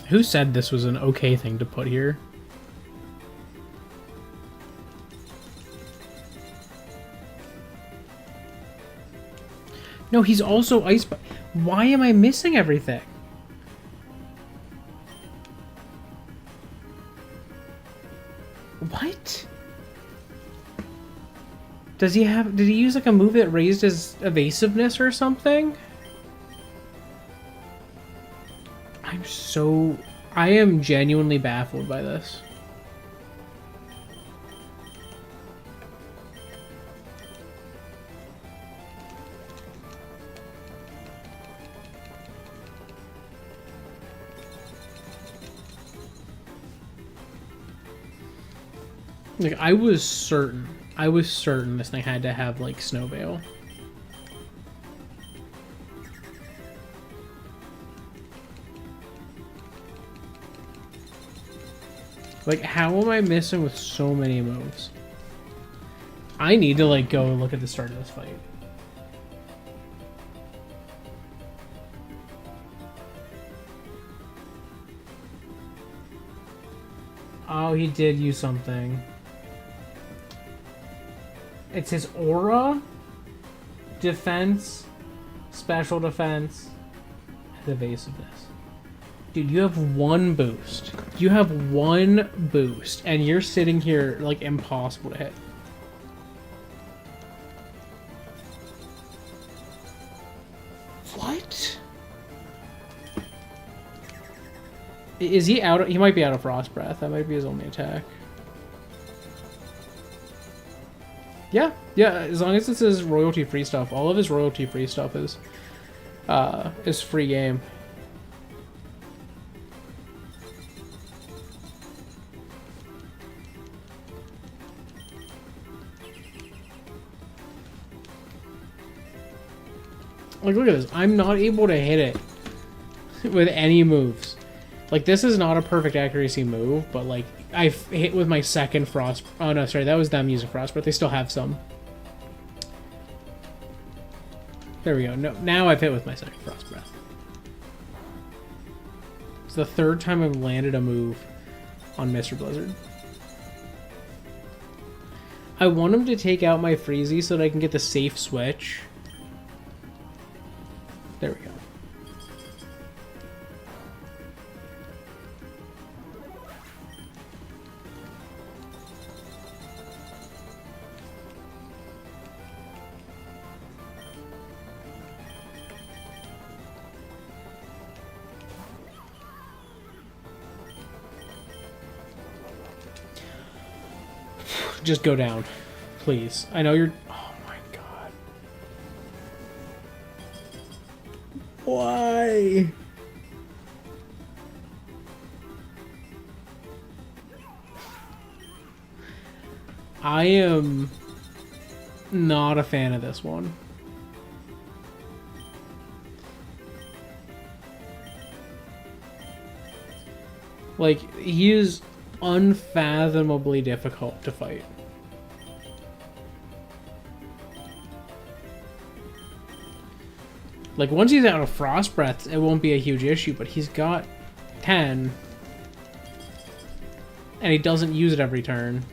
Who said this was an okay thing to put here? No, he's also ice. Why am I missing everything? What? Does he have... Did he use like a move that raised his evasiveness or something? I am genuinely baffled by this. Like, I was certain this thing had to have, like, Snow Veil. Like, how am I missing with so many moves? I need to, like, go look at the start of this fight. Oh, he did use something. It's his aura, defense, special defense, and evasiveness. Dude, you have one boost. You have one boost, and you're sitting here like impossible to hit. What? Is he out? He might be out of Frost Breath. That might be his only attack. Yeah, as long as it's his royalty-free stuff. All of his royalty-free stuff is free game. Like, look at this. I'm not able to hit it with any moves. Like, this is not a perfect accuracy move, but, like, I've hit with my second Frost... Oh, no, sorry. That was them using Frost, but they still have some. There we go. No, now I've hit with my second Frost Breath. It's the third time I've landed a move on Mr. Blizzard. I want him to take out my Freezy so that I can get the safe switch. There we go. Just go down, please. I know you're... Oh my god. Why? I am not a fan of this one. Like, he is unfathomably difficult to fight. Like, once he's out of Frost Breath, it won't be a huge issue, but he's got 10. And he doesn't use it every turn.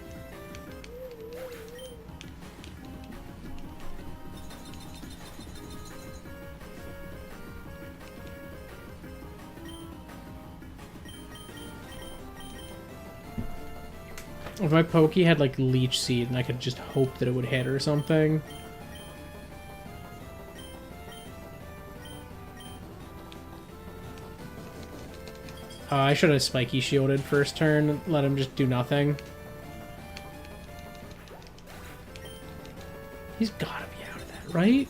If my Pokey had like Leech Seed and I could just hope that it would hit or something. I should have Spiky Shielded first turn, let him just do nothing. He's gotta be out of that, right?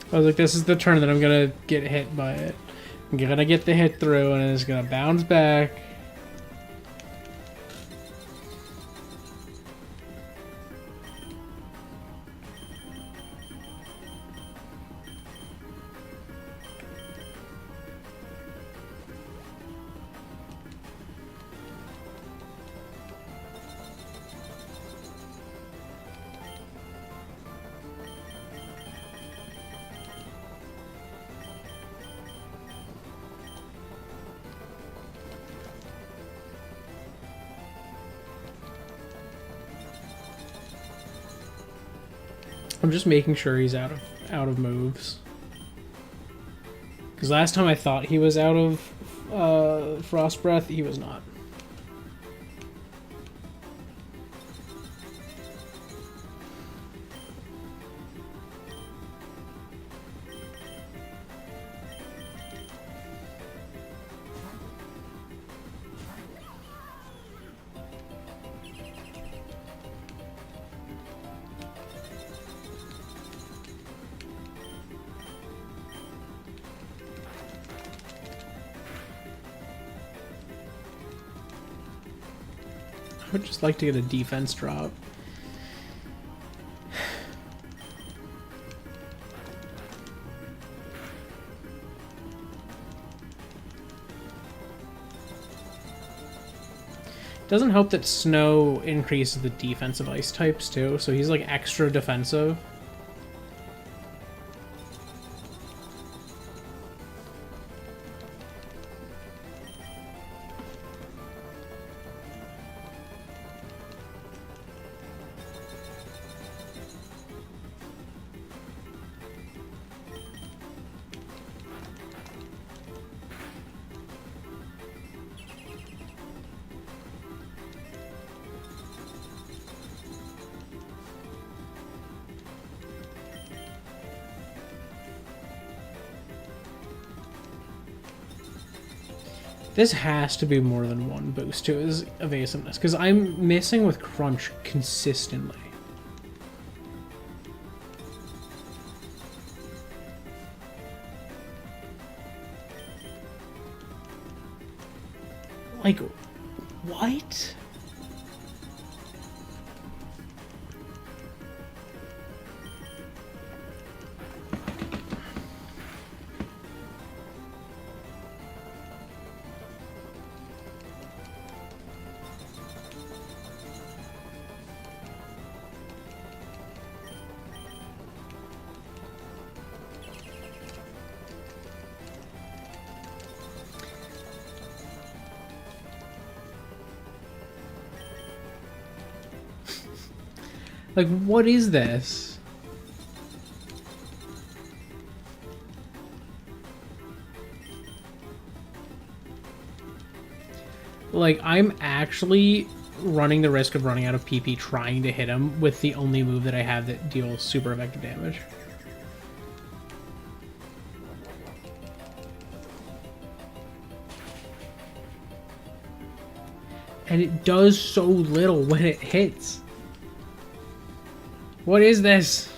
I was like, this is the turn that I'm gonna get hit by it. I'm gonna get the hit through and it's gonna bounce back. I'm just making sure he's out of moves. Because last time I thought he was out of Frost Breath, he was not. I would just like to get a defense drop. Doesn't help that snow increases the defense of ice types too, so he's like extra defensive. This has to be more than one boost to his evasiveness, because I'm missing with Crunch consistently. Like, what? Like, what is this? Like, I'm actually running the risk of running out of PP trying to hit him with the only move that I have that deals super effective damage. And it does so little when it hits. What is this?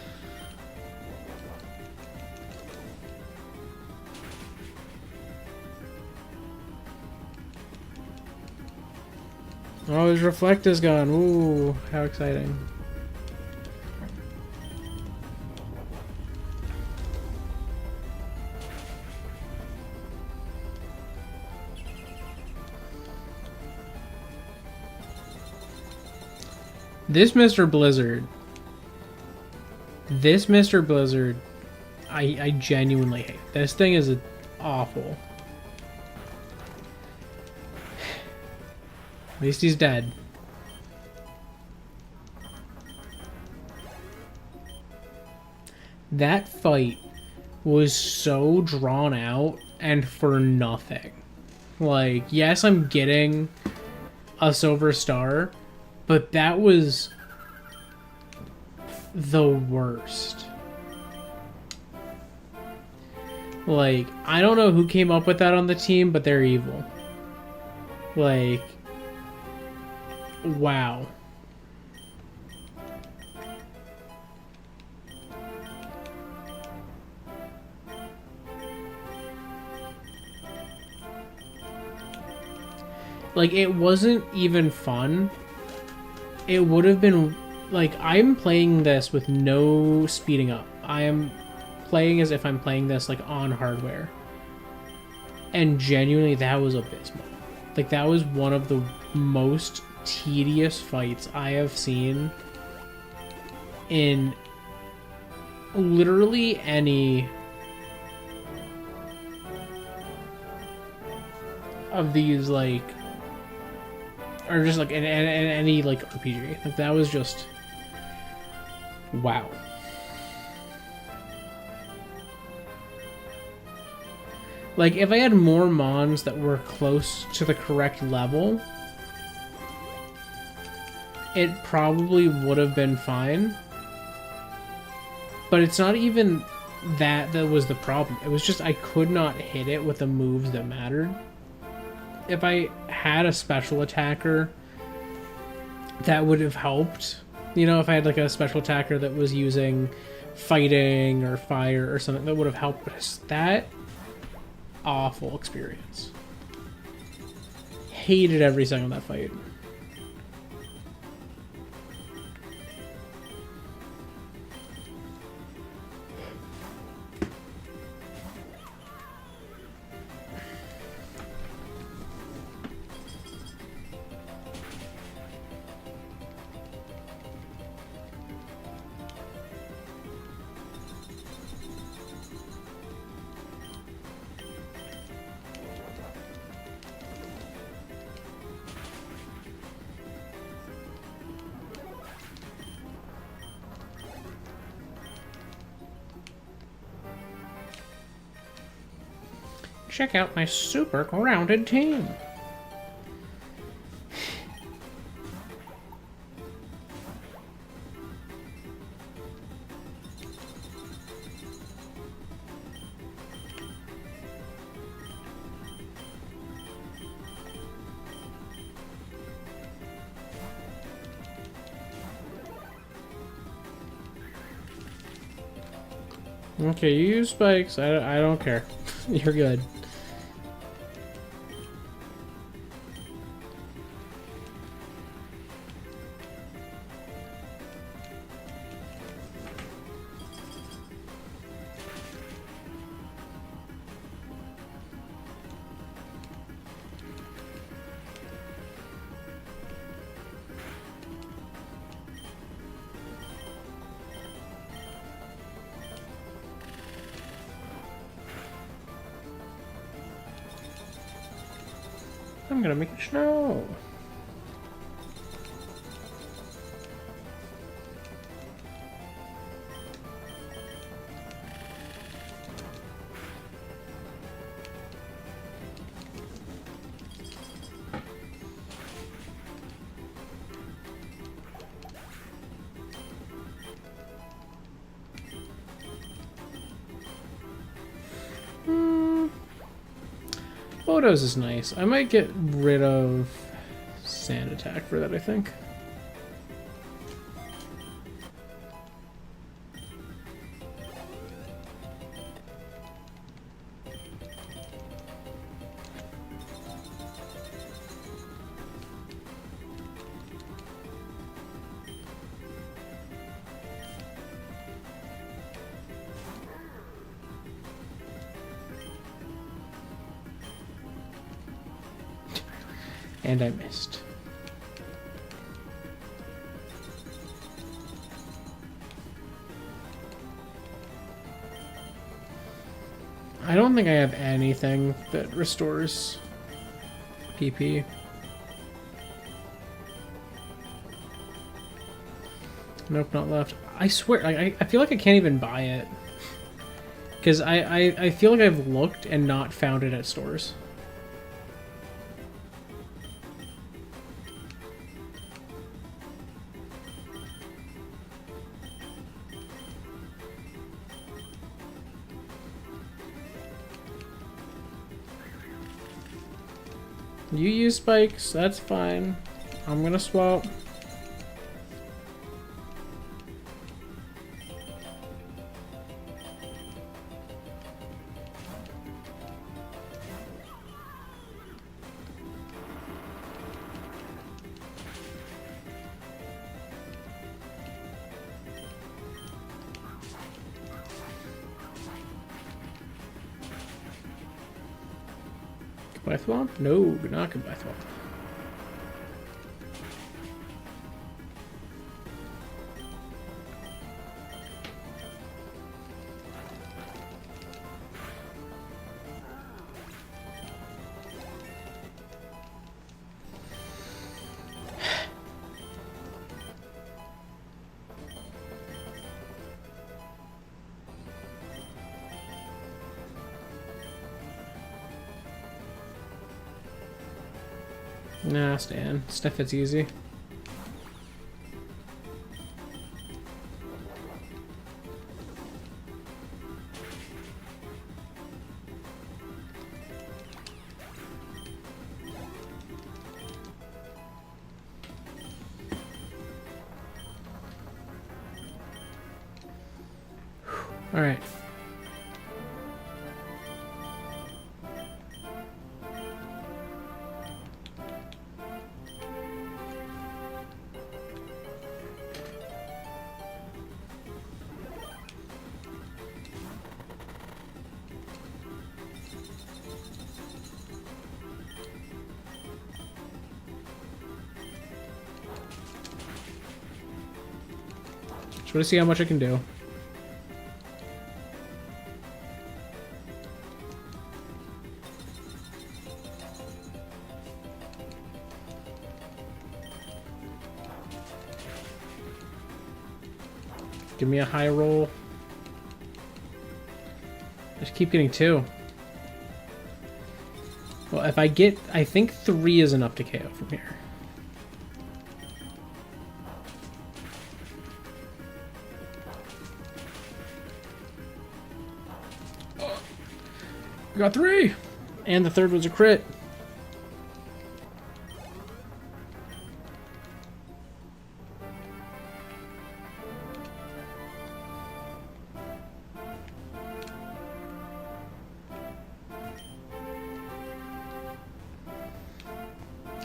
Oh, his reflect is gone. Ooh, how exciting. This Mr. Blizzard This Mr. Blizzard, I genuinely hate. This thing is awful. At least he's dead. That fight was so drawn out and for nothing. Like, yes, I'm getting a silver star, but that was the worst. Like, I don't know who came up with that on the team, but they're evil. Like, wow. Like, it wasn't even fun. It would have been... Like, I'm playing this with no speeding up. I am playing as if I'm playing this, like, on hardware. And genuinely, that was abysmal. Like, that was one of the most tedious fights I have seen in literally any of these, like... Or just, like, in any, like, RPG. Like, that was just... Wow. Like, if I had more mons that were close to the correct level, it probably would have been fine. But it's not even that was the problem. It was just I could not hit it with the moves that mattered. If I had a special attacker, that would have helped. You know, if I had like a special attacker that was using fighting or fire or something, that would have helped. But it's that awful experience. Hated every second of that fight. Check out my super grounded team. Okay, you use spikes. I don't care. You're good. I'm gonna make it snow. Photos is nice. I might get rid of sand attack for that, I think. And I missed. I don't think I have anything that restores PP. Nope, not left. I swear, I feel like I can't even buy it. Because I feel like I've looked and not found it at stores. You use spikes, that's fine. I'm gonna swap. Goodbye Thwomp? No, not goodbye Thwomp. Nah, Stan. Stuff it's easy. All right. Just want to see how much I can do. Give me a high roll. I just keep getting 2. Well, if I get... I think 3 is enough to KO from here. Oh, we got 3! And the third was a crit.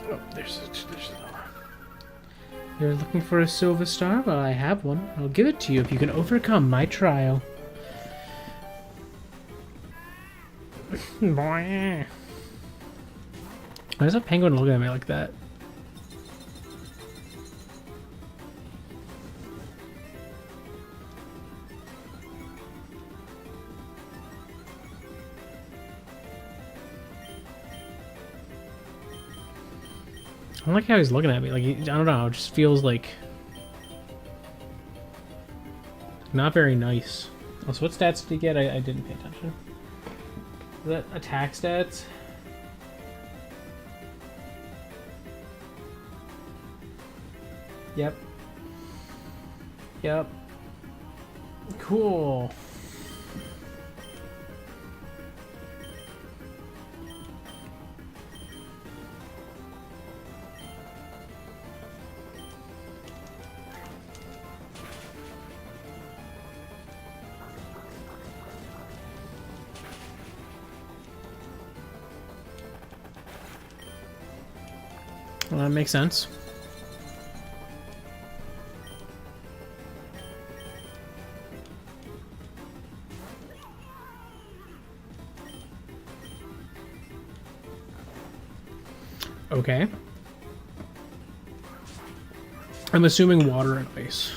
Oh, there's another. You're looking for a silver star? Well, I have one. I'll give it to you if you can overcome my trial. Why is a penguin looking at me like that? I don't like how he's looking at me. Like, I don't know. It just feels like not very nice. Also, what stats did he get? I didn't pay attention. Is that attack stats? Yep. Yep. Cool. Well, that makes sense. Okay. I'm assuming water and ice.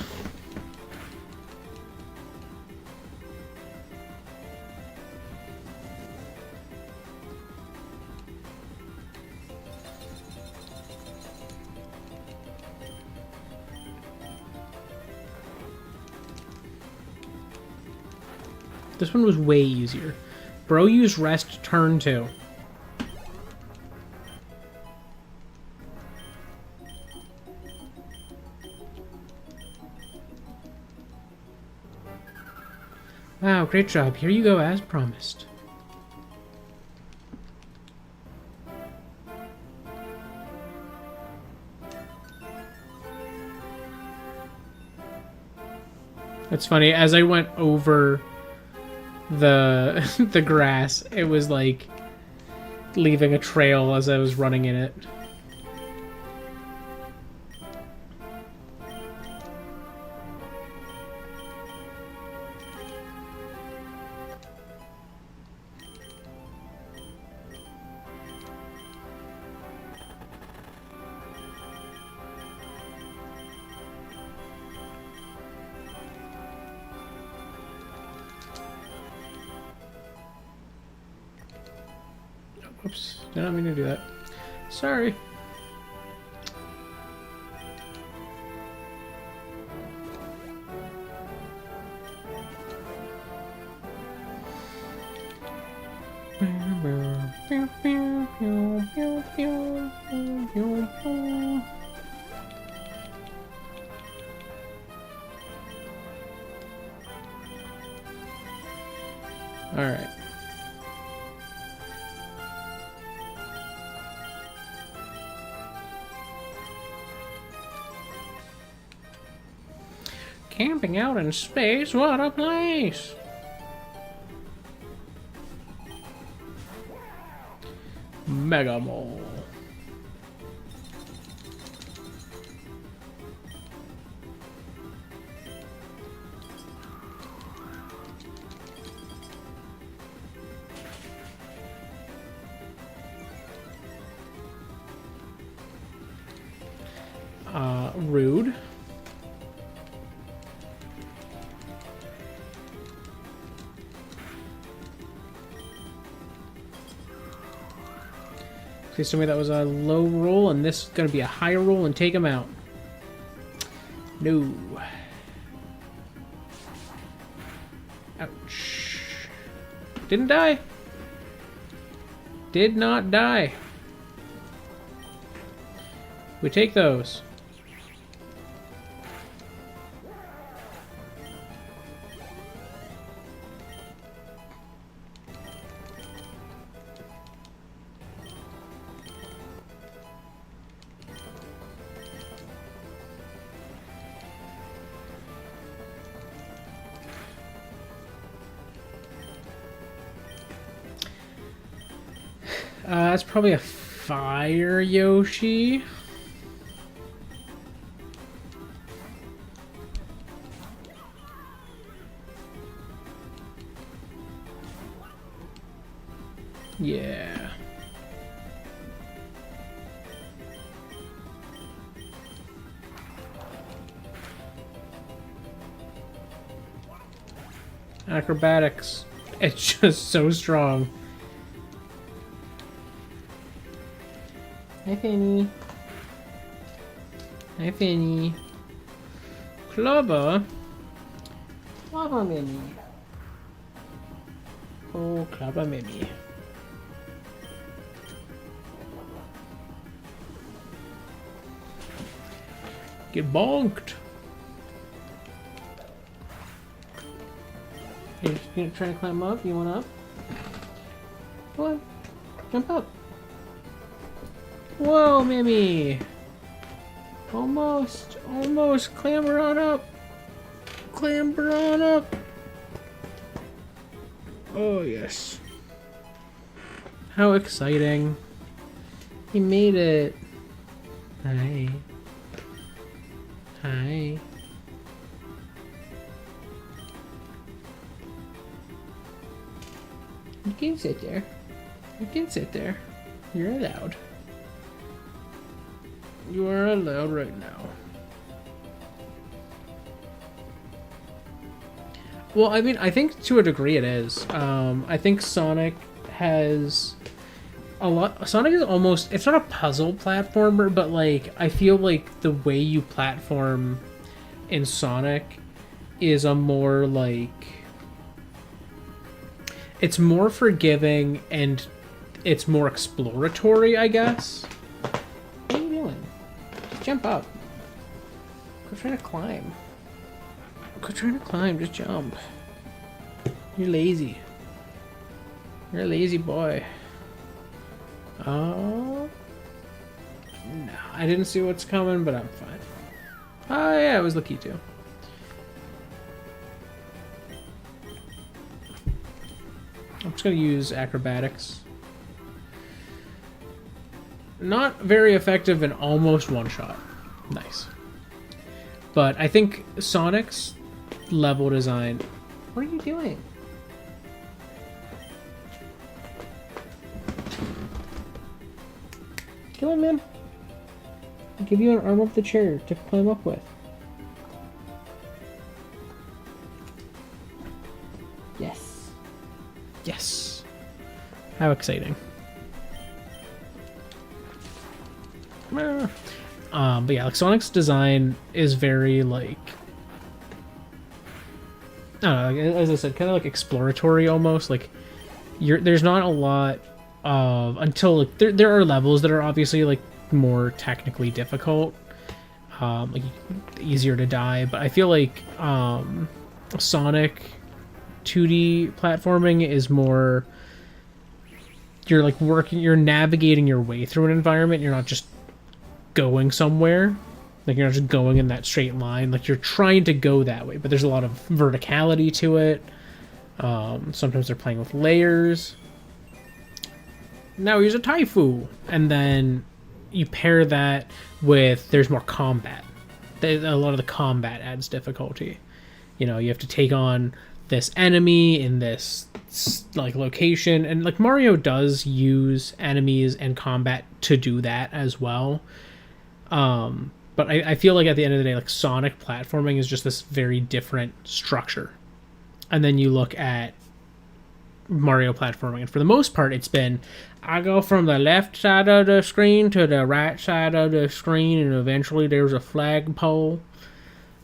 This one was way easier. Bro used rest turn 2. Wow, great job. Here you go as promised. It's funny, as I went over the grass, it was like leaving a trail as I was running in it. Oops, did not mean to do that. Sorry. All right. Camping out in space, what a place! Mariomon. Rude. Please tell me that was a low roll and this is going to be a higher roll and take him out. No. Ouch. Didn't die. Did not die. We take those. That's probably a fire Yoshi. Yeah. Acrobatics. It's just so strong. Hi, Fanny. Hi, Fanny. Clobber. Clobber Mimi. Oh, Clobber Mimi. Get bonked. You're just gonna try to climb up? You want up? Go on. Jump up. Whoa, Mimi! Almost, almost. Clamber on up. Clamber on up. Oh, yes. How exciting. He made it. Hi. Hi. You can sit there. You can sit there. You're allowed. You are allowed right now. Well, I mean, I think to a degree it is. I think Sonic has a lot. Sonic is almost, it's not a puzzle platformer, but like, I feel like the way you platform in Sonic is a more like it's more forgiving and it's more exploratory, I guess. What are you doing? Just jump up. Quit trying to climb. Quit trying to climb, just jump. You're lazy. You're a lazy boy. Oh. No, I didn't see what's coming, but I'm fine. Oh yeah, it was the key too. I'm just gonna use acrobatics. Not very effective and almost one shot. Nice. But I think Sonic's level design... What are you doing? Kill him, man. I'll give you an arm of the chair to climb up with. Yes. Yes. How exciting. But yeah, like Sonic's design is very like, I don't know, as I said, kind of like exploratory almost. Like there's not a lot of until like there are levels that are obviously like more technically difficult, like easier to die. But I feel like Sonic 2D platforming is more. You're like you're navigating your way through an environment. You're not just going somewhere, like you're not just going in that straight line, like you're trying to go that way, but there's a lot of verticality to it. Sometimes they're playing with layers. Now here's a Taifu, and then you pair that with there's more combat. A lot of the combat adds difficulty. You know, you have to take on this enemy in this like location, and like Mario does use enemies and combat to do that as well. But I feel like at the end of the day, like Sonic platforming is just this very different structure. And then you look at Mario platforming, and for the most part, it's been, I go from the left side of the screen to the right side of the screen, and eventually there's a flagpole.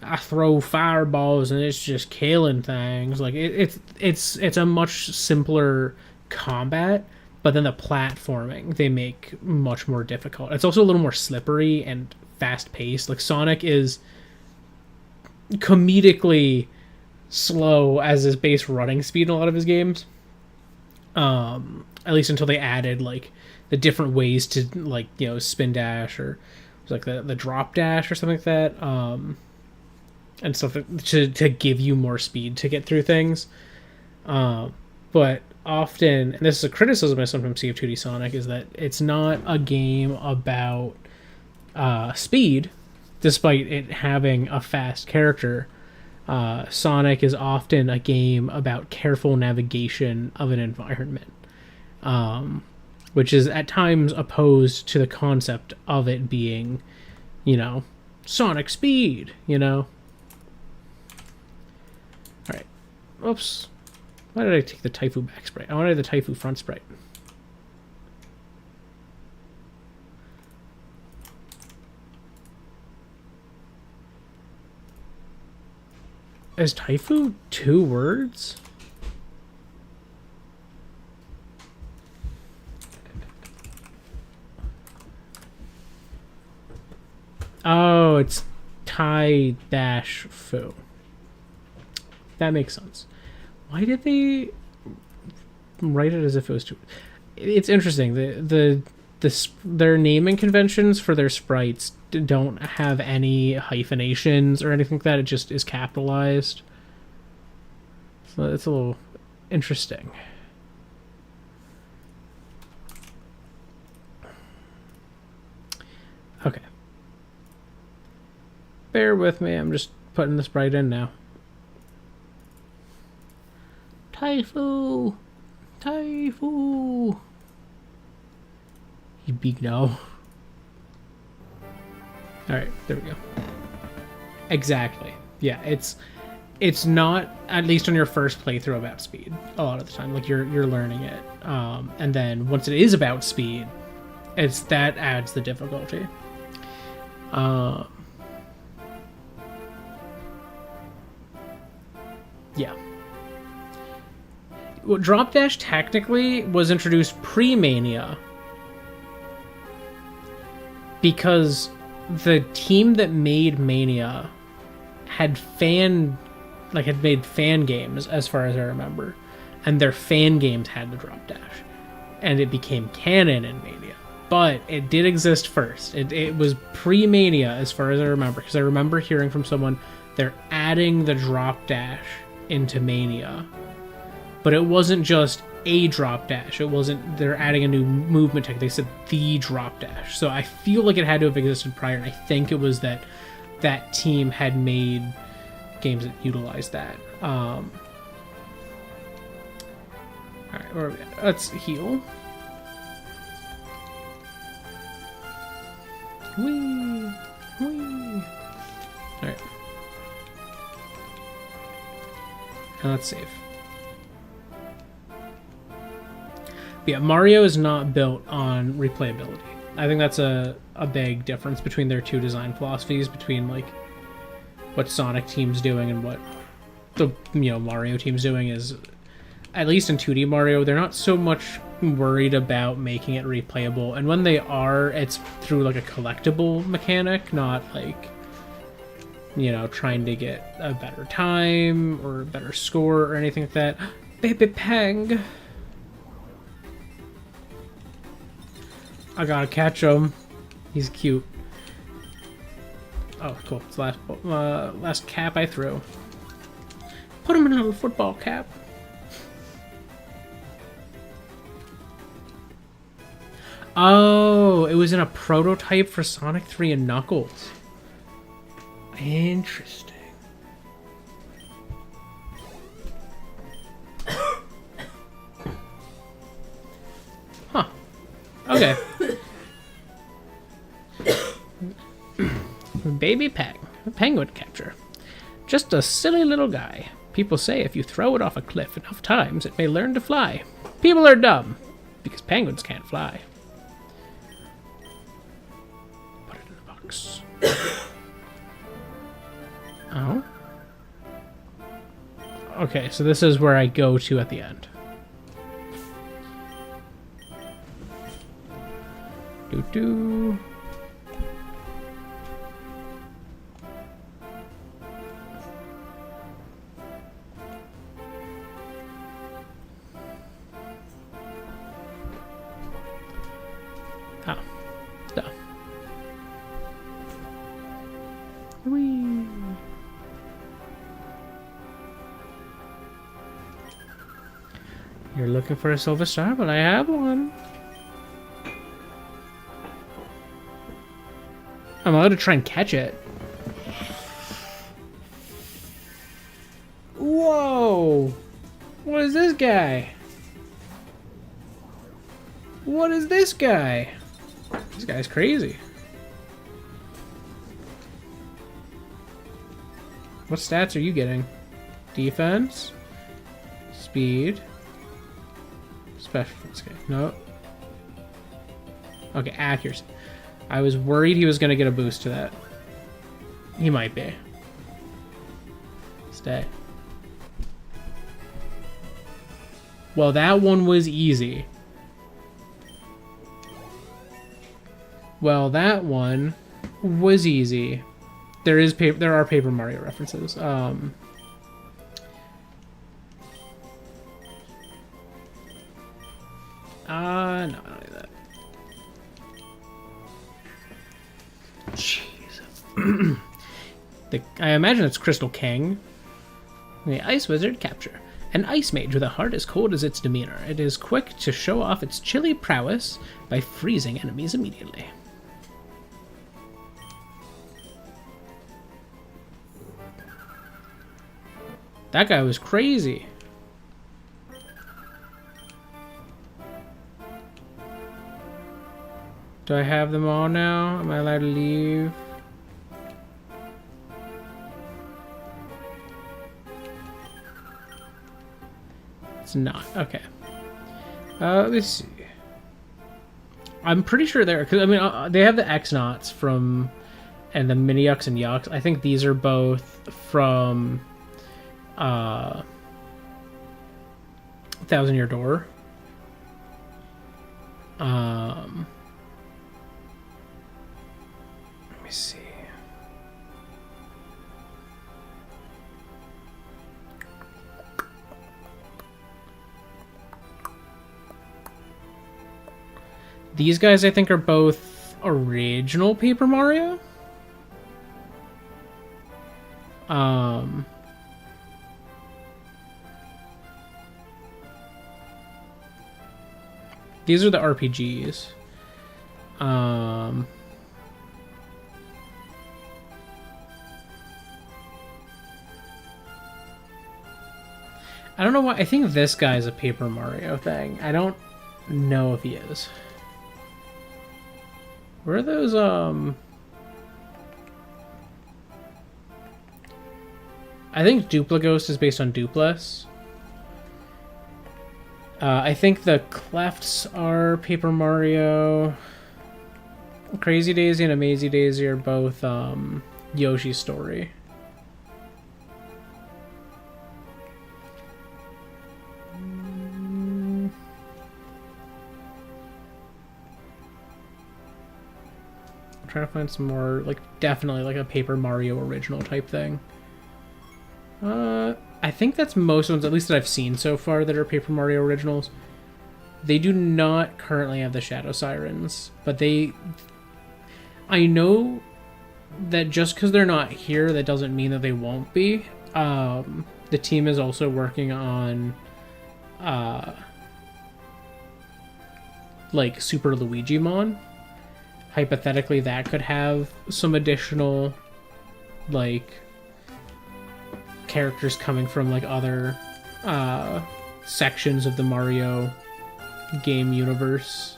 I throw fireballs, and it's just killing things. Like it's a much simpler combat. But then the platforming they make much more difficult. It's also a little more slippery and fast-paced. Like Sonic is comedically slow as his base running speed in a lot of his games. At least until they added like the different ways to like, you know, spin dash or like the drop dash or something like that. And stuff to give you more speed to get through things. But often, and this is a criticism I sometimes see of 2D Sonic, is that it's not a game about speed, despite it having a fast character. Sonic is often a game about careful navigation of an environment, which is at times opposed to the concept of it being, you know, Sonic speed, you know? Alright. Oops. Why did I take the Taifu back sprite? I wanted the Taifu front sprite. Is Taifu 2 words? Oh, it's Tai-Fu. That makes sense. Why did they write it as if it was two? It's interesting. Their naming conventions for their sprites don't have any hyphenations or anything like that. It just is capitalized. So it's a little interesting. Okay. Bear with me. I'm just putting the sprite in now. Taifu! Taifu! You big no. Alright, there we go. Exactly. Yeah, it's not, at least on your first playthrough, about speed a lot of the time. Like you're learning it. And then once it is about speed, that adds the difficulty. Yeah. Well, Drop Dash technically was introduced pre-Mania. Because the team that made Mania had made fan games, as far as I remember. And their fan games had the Drop Dash. And it became canon in Mania. But it did exist first. It was pre-Mania, as far as I remember. Because I remember hearing from someone, they're adding the Drop Dash into Mania. But it wasn't just a Drop Dash. It wasn't, they're adding a new movement tech. They said the Drop Dash. So I feel like it had to have existed prior. And I think it was that team had made games that utilized that. Alright, where are we at? Let's heal. Whee! Whee! Alright. And let's save. But yeah, Mario is not built on replayability. I think that's a big difference between their two design philosophies, between like what Sonic team's doing and what the Mario team's doing. Is at least in 2D Mario, they're not so much worried about making it replayable, and when they are, it's through like a collectible mechanic, not like trying to get a better time or a better score or anything like that. Baby Pang. I gotta catch him. He's cute. Oh, cool. It's the last cap I threw. Put him in a little football cap. Oh, it was in a prototype for Sonic 3 and Knuckles. Interesting. Huh. Okay. Baby Pang. Penguin capture. Just a silly little guy. People say if you throw it off a cliff enough times, it may learn to fly. People are dumb, because penguins can't fly. Put it in the box. Oh. Okay, so this is where I go to at the end. Doo-doo. Oh. Duh. Whee. You're looking for a silver star? Well, I have one. I'm allowed to try and catch it. Whoa! What is this guy? What is this guy? This guy's crazy. What stats are you getting? Defense? Speed? Special. Okay, no. Okay, accuracy. I was worried he was going to get a boost to that. He might be. Stay. Well, that one was easy. Well, that one was easy. There are Paper Mario references. No, I don't do that. Jeez. I imagine it's Crystal King. The Ice Wizard capture. An ice mage with a heart as cold as its demeanor. It is quick to show off its chilly prowess by freezing enemies immediately. That guy was crazy. Do I have them all now? Am I allowed to leave? It's not. Okay. Let's see. I'm pretty sure they're... Cause, I mean, they have the X-Knots from... And the Mini-Yucks and Yucks. I think these are both from... Thousand Year Door. Let me see. These guys, I think, are both original Paper Mario. These are the RPGs. I don't know why. I think this guy's a Paper Mario thing. I don't know if he is. Where are those, I think Duplighost is based on Dupless. I think the Clefts are Paper Mario. Crazy Daisy and Amazy Daisy are both Yoshi's Story. I'm trying to find some more, like, definitely like a Paper Mario original type thing. I think that's most ones, at least that I've seen so far, that are Paper Mario originals. They do not currently have the Shadow Sirens, but I know that just because they're not here, that doesn't mean that they won't be. The team is also working on, like, Super Luigimon. Hypothetically, that could have some additional, like, characters coming from, like, other sections of the Mario game universe.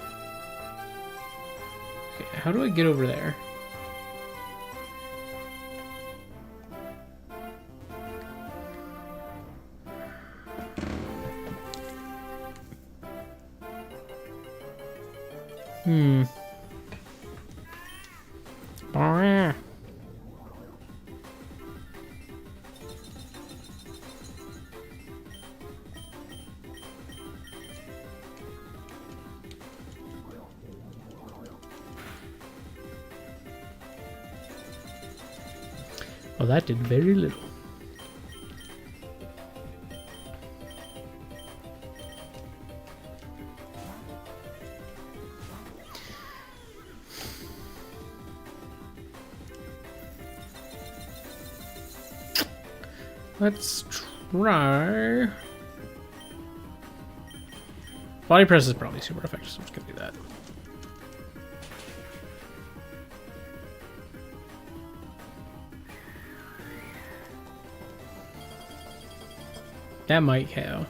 Okay, how do I get over there? Well, that did very little. Let's try. Body press is probably super effective, so I'm just gonna do that. That might KO.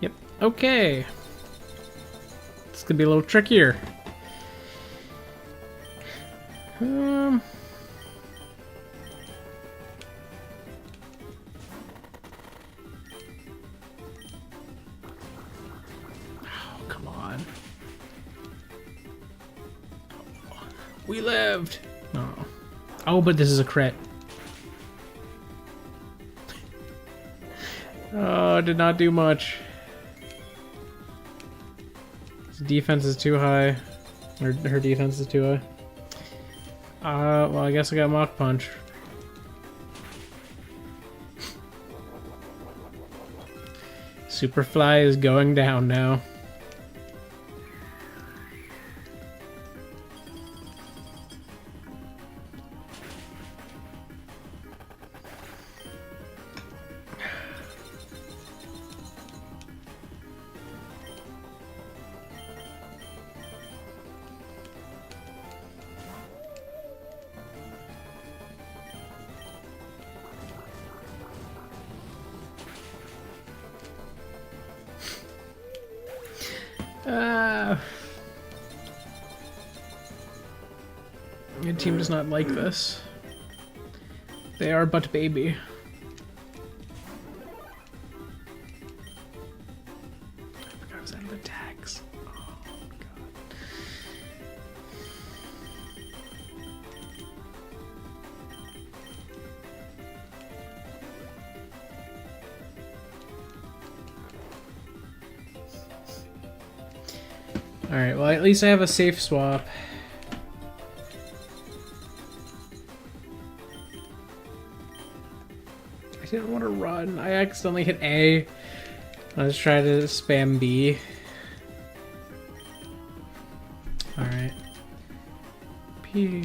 Yep. Okay. It's gonna be a little trickier. Oh, come on. We lived. Oh. Oh, but this is a crit. Oh, did not do much. His defense is too high. Or her defense is too high. Well, I guess I got Mach Punch. Superfly is going down now. Your team does not like this. They are but baby. I forgot I was out of attacks. Oh god. Alright, well at least I have a safe swap. I didn't want to run. I accidentally hit A. Let's try to spam B. Alright. P.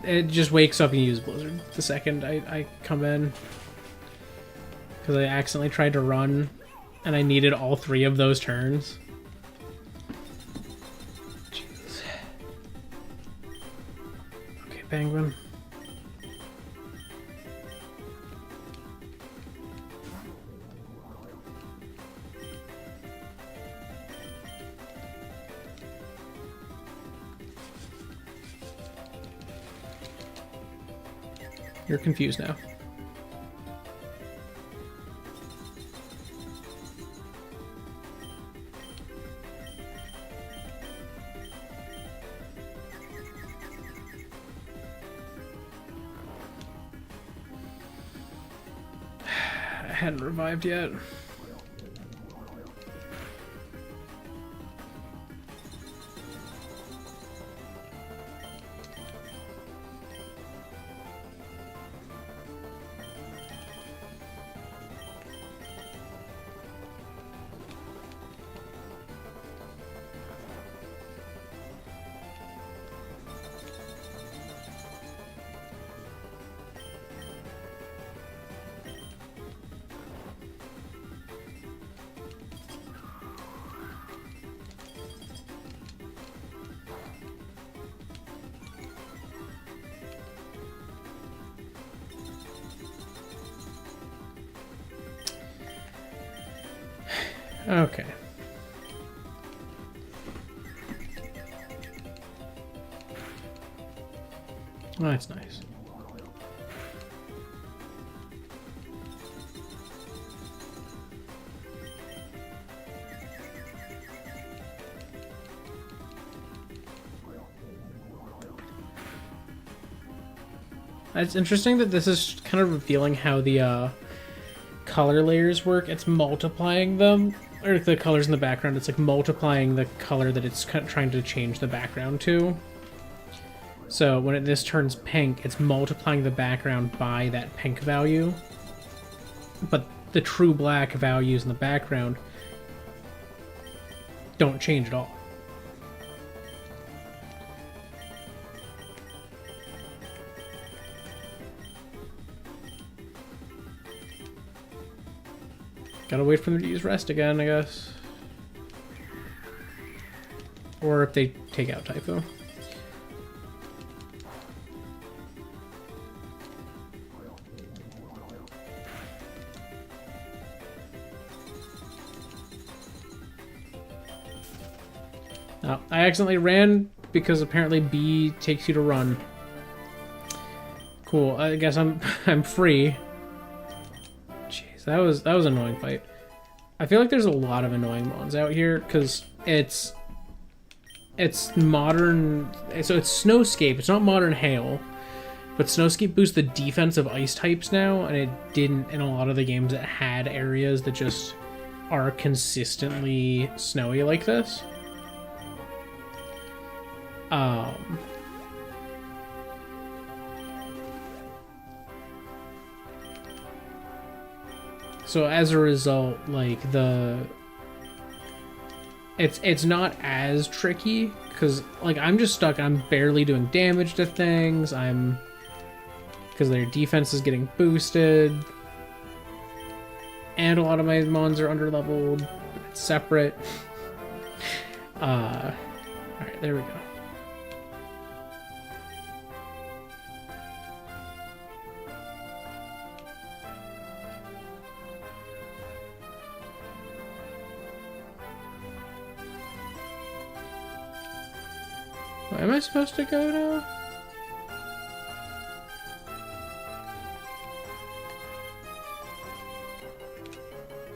It just wakes up and uses Blizzard the second I come in. Because I accidentally tried to run and I needed all 3 of those turns. Jeez. Okay, Penguin. You're confused now. I hadn't revived yet. Okay. Oh, that's nice. It's interesting that this is kind of revealing how the color layers work. It's multiplying them, or the colors in the background. It's like multiplying the color that it's trying to change the background to. So when this turns pink, it's multiplying the background by that pink value. But the true black values in the background don't change at all. Gotta wait for them to use rest again, I guess. Or if they take out Typho. Oh, I accidentally ran because apparently B takes you to run. Cool. I guess I'm free. Jeez, that was an annoying fight. I feel like there's a lot of annoying mons out here because it's modern. So it's Snowscape. It's not modern hail, but Snowscape boosts the defense of ice types now, and it didn't in a lot of the games that had areas that just are consistently snowy like this. So as a result, like it's not as tricky because like I'm just stuck. I'm barely doing damage to things. Because their defense is getting boosted, and a lot of my mons are underleveled. It's separate. All right, there we go. Where am I supposed to go now?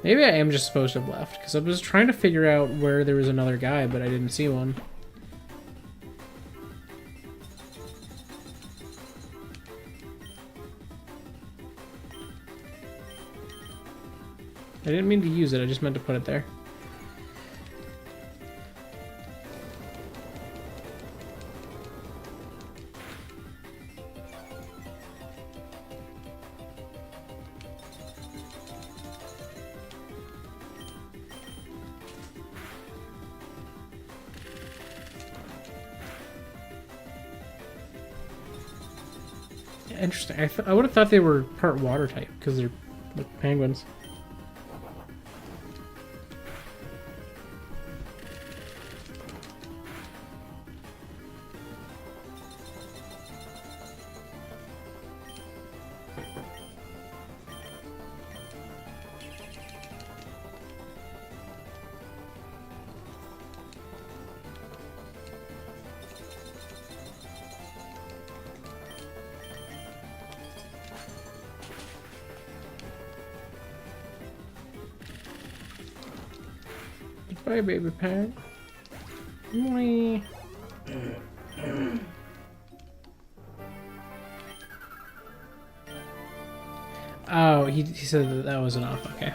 Maybe I am just supposed to have left, because I was trying to figure out where there was another guy, but I didn't see one. I didn't mean to use it, I just meant to put it there. Interesting. I would have thought they were part water type because they're like penguins. Bye, baby pig. Oh, he said that was enough. Okay.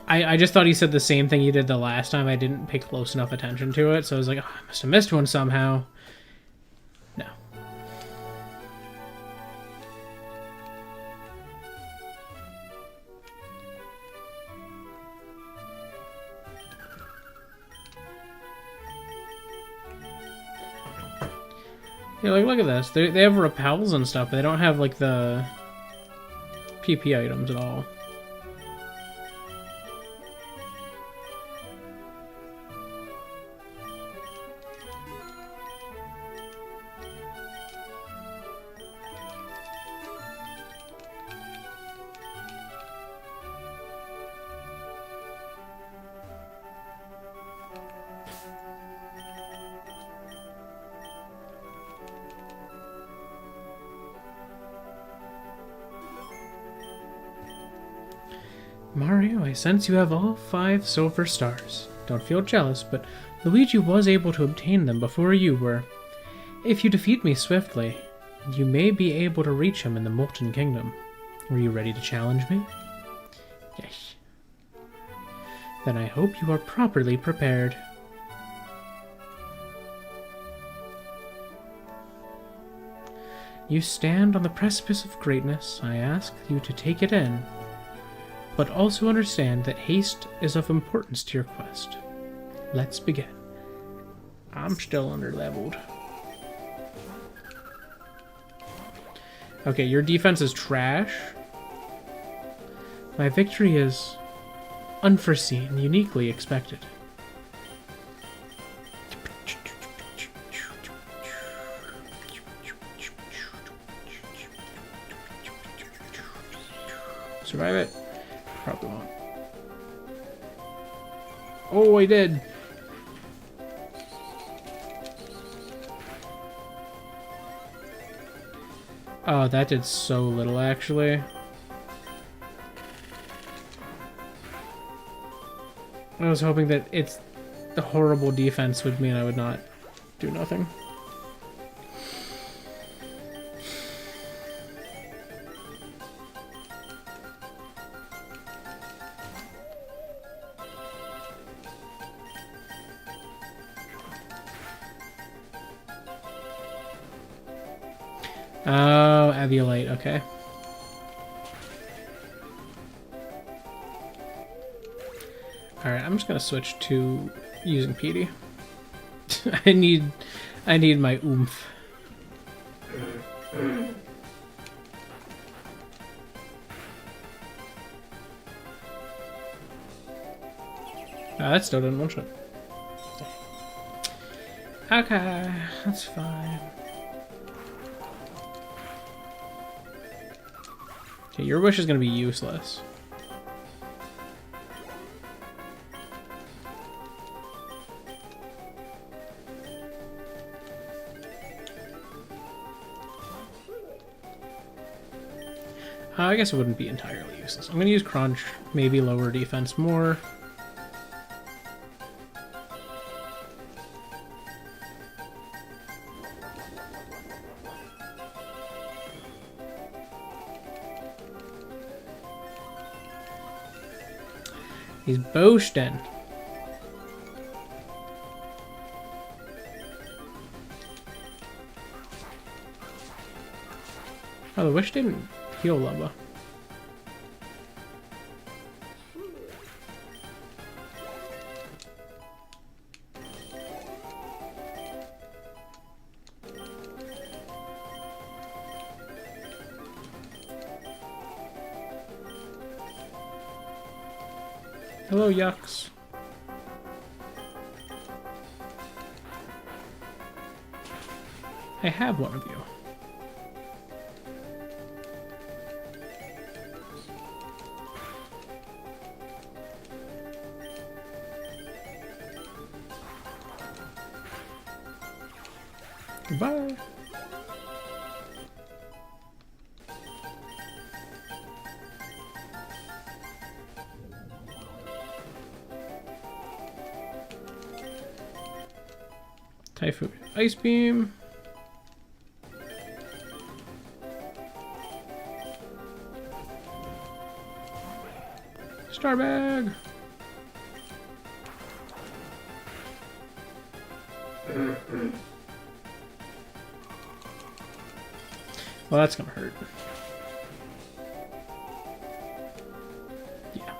I just thought he said the same thing he did the last time. I didn't pay close enough attention to it, so I was like, oh, I must have missed one somehow. No. Yeah, like, look at this. They have repels and stuff, but they don't have, like, the PP items at all. Mario, I sense you have all 5 silver stars. Don't feel jealous, but Luigi was able to obtain them before you were. If you defeat me swiftly, you may be able to reach him in the Molten Kingdom. Are you ready to challenge me? Yes. Then I hope you are properly prepared. You stand on the precipice of greatness. I ask you to take it in. But also understand that haste is of importance to your quest. Let's begin. I'm still underleveled. Okay, your defense is trash. My victory is unforeseen, uniquely expected. Survive it. Probably won't. Oh, I did. Oh, that did so little, actually. I was hoping that the horrible defense would mean I would not do nothing. Oh, Aviolite, okay. Alright, I'm just gonna switch to using PD. I need my oomph. That still didn't one-shot. Okay, that's fine. Okay, your wish is going to be useless. I guess it wouldn't be entirely useless. I'm going to use Crunch, maybe lower defense more. He's boasting. Oh, the Wish didn't heal Lubba. Hello, Yucks. I have one of you. Goodbye. Typhoon Ice Beam. Star Bag. Well, that's gonna hurt. Yeah.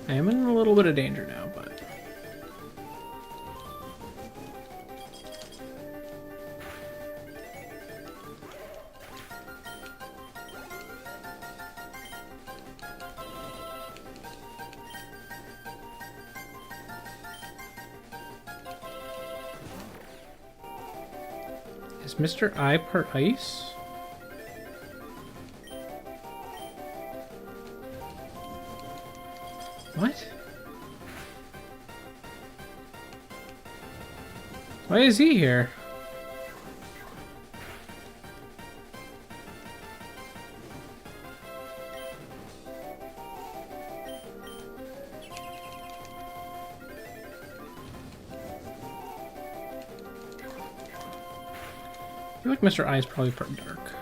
I am in a little bit of danger now, but... Is Mr. I part ice? What? Why is he here? I feel like Mr. I is probably part dark.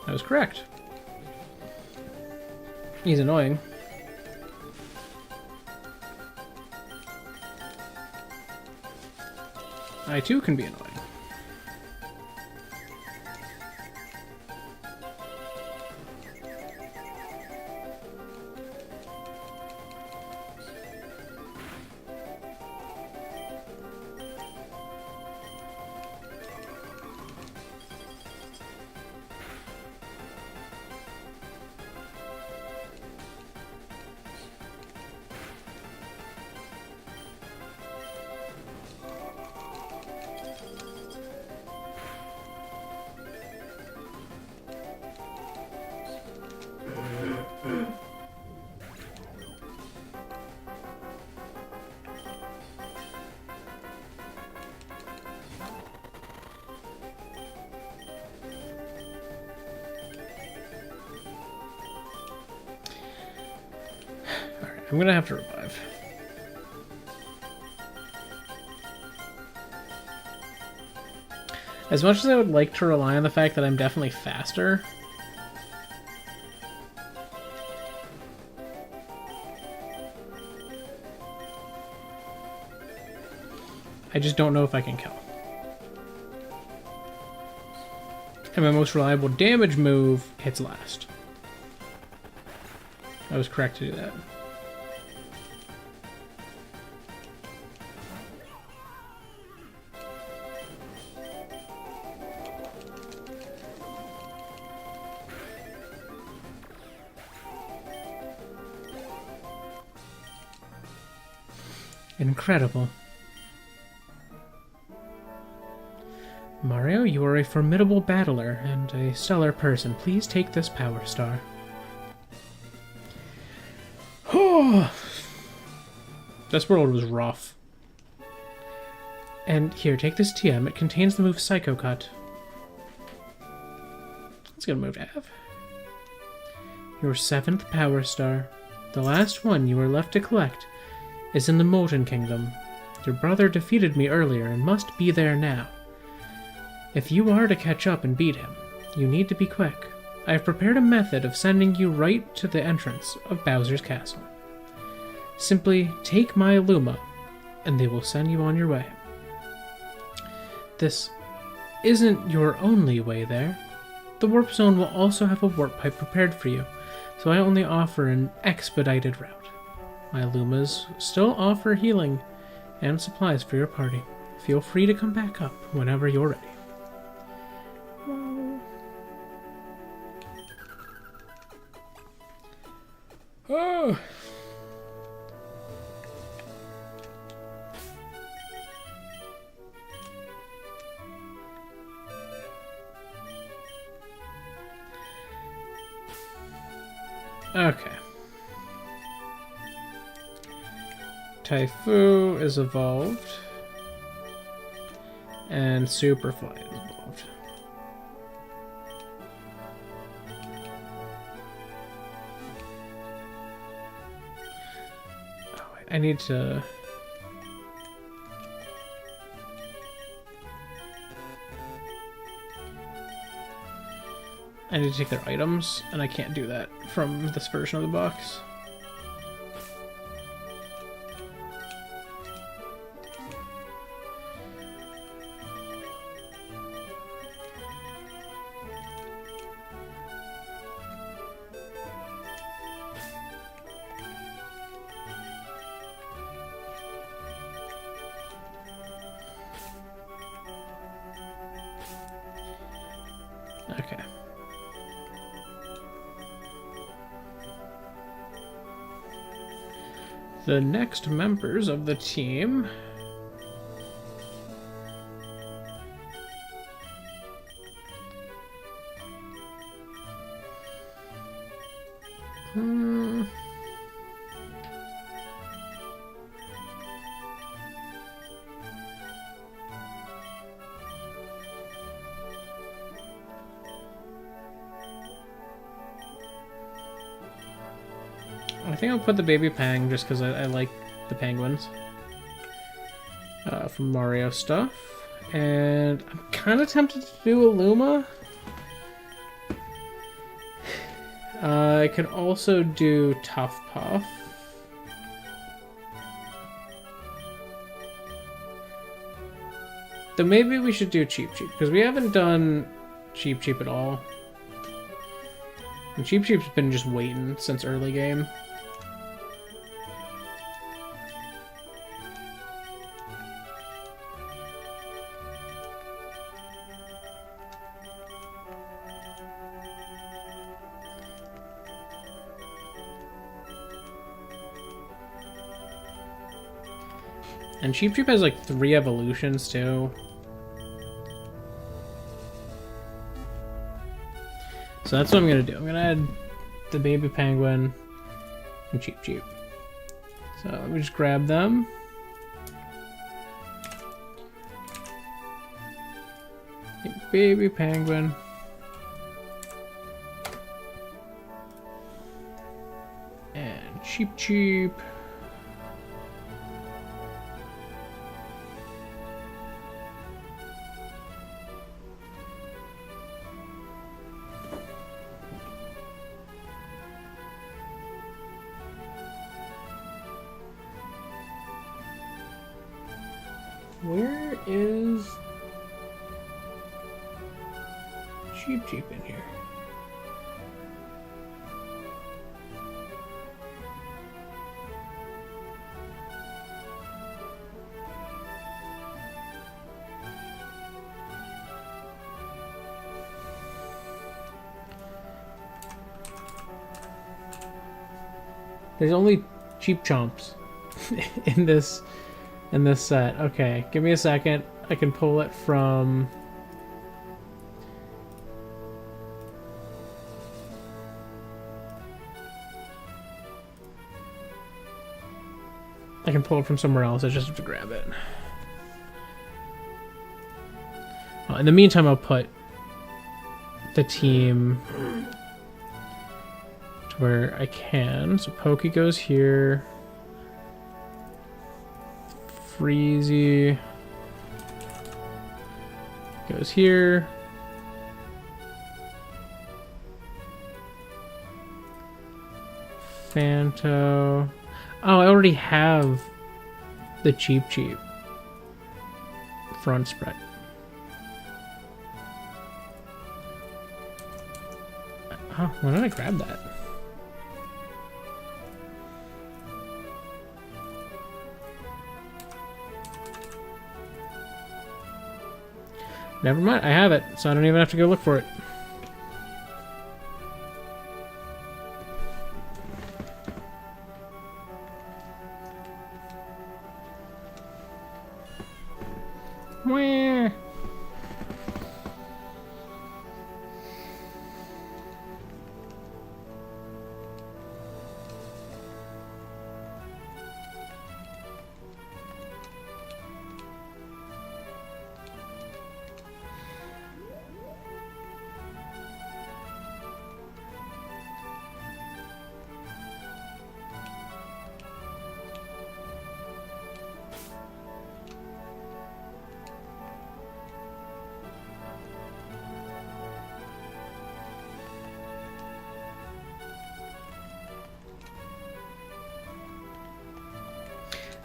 I was correct. He's annoying. I too can be annoying. I'm gonna have to revive. As much as I would like to rely on the fact that I'm definitely faster, I just don't know if I can kill. And my most reliable damage move hits last. I was correct to do that. Incredible. Mario, you are a formidable battler and a stellar person. Please take this power star. This world was rough. And here, take this TM. It contains the move Psycho Cut. That's a good move to have. Your 7th power star. The last one you are left to collect is in the Molten Kingdom. Your brother defeated me earlier and must be there now. If you are to catch up and beat him, you need to be quick. I have prepared a method of sending you right to the entrance of Bowser's castle. Simply take my Illuma, and they will send you on your way. This isn't your only way there. The Warp Zone will also have a warp pipe prepared for you, so I only offer an expedited route. My Illumas still offer healing and supplies for your party. Feel free to come back up whenever you're ready. Oh. Okay. Taifu is evolved. And Superfly is evolved. Oh, wait, I need to... I need to take their items, and I can't do that from this version of the box. Okay. The next members of the team I think I'll put the baby Pang just because I like the penguins from Mario stuff. And I'm kind of tempted to do a Luma. I could also do Tough Puff. Though maybe we should do Cheep Cheep, because we haven't done Cheep Cheep at all. And Cheep Cheep's been just waiting since early game. And Cheep Cheep has like 3 evolutions too. So that's what I'm gonna do. I'm gonna add the baby penguin and Cheep Cheep. So let me just grab them. Baby penguin. And Cheep Cheep. Where is Cheep Cheep in here? There's only Cheep Chomps. in this set. Okay, give me a second. I can pull it from. I can pull it from somewhere else. I just have to grab it. In the meantime, I'll put the team to where I can. So Pokey goes here. Freezy goes here. Fanto. Oh, I already have the cheap front spread. Oh, why did I grab that? Never mind, I have it, so I don't even have to go look for it. Where?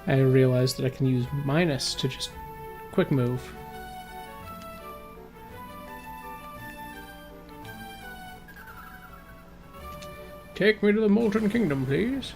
I realized that I can use minus to just quick move. Take me to the Molten Kingdom, please.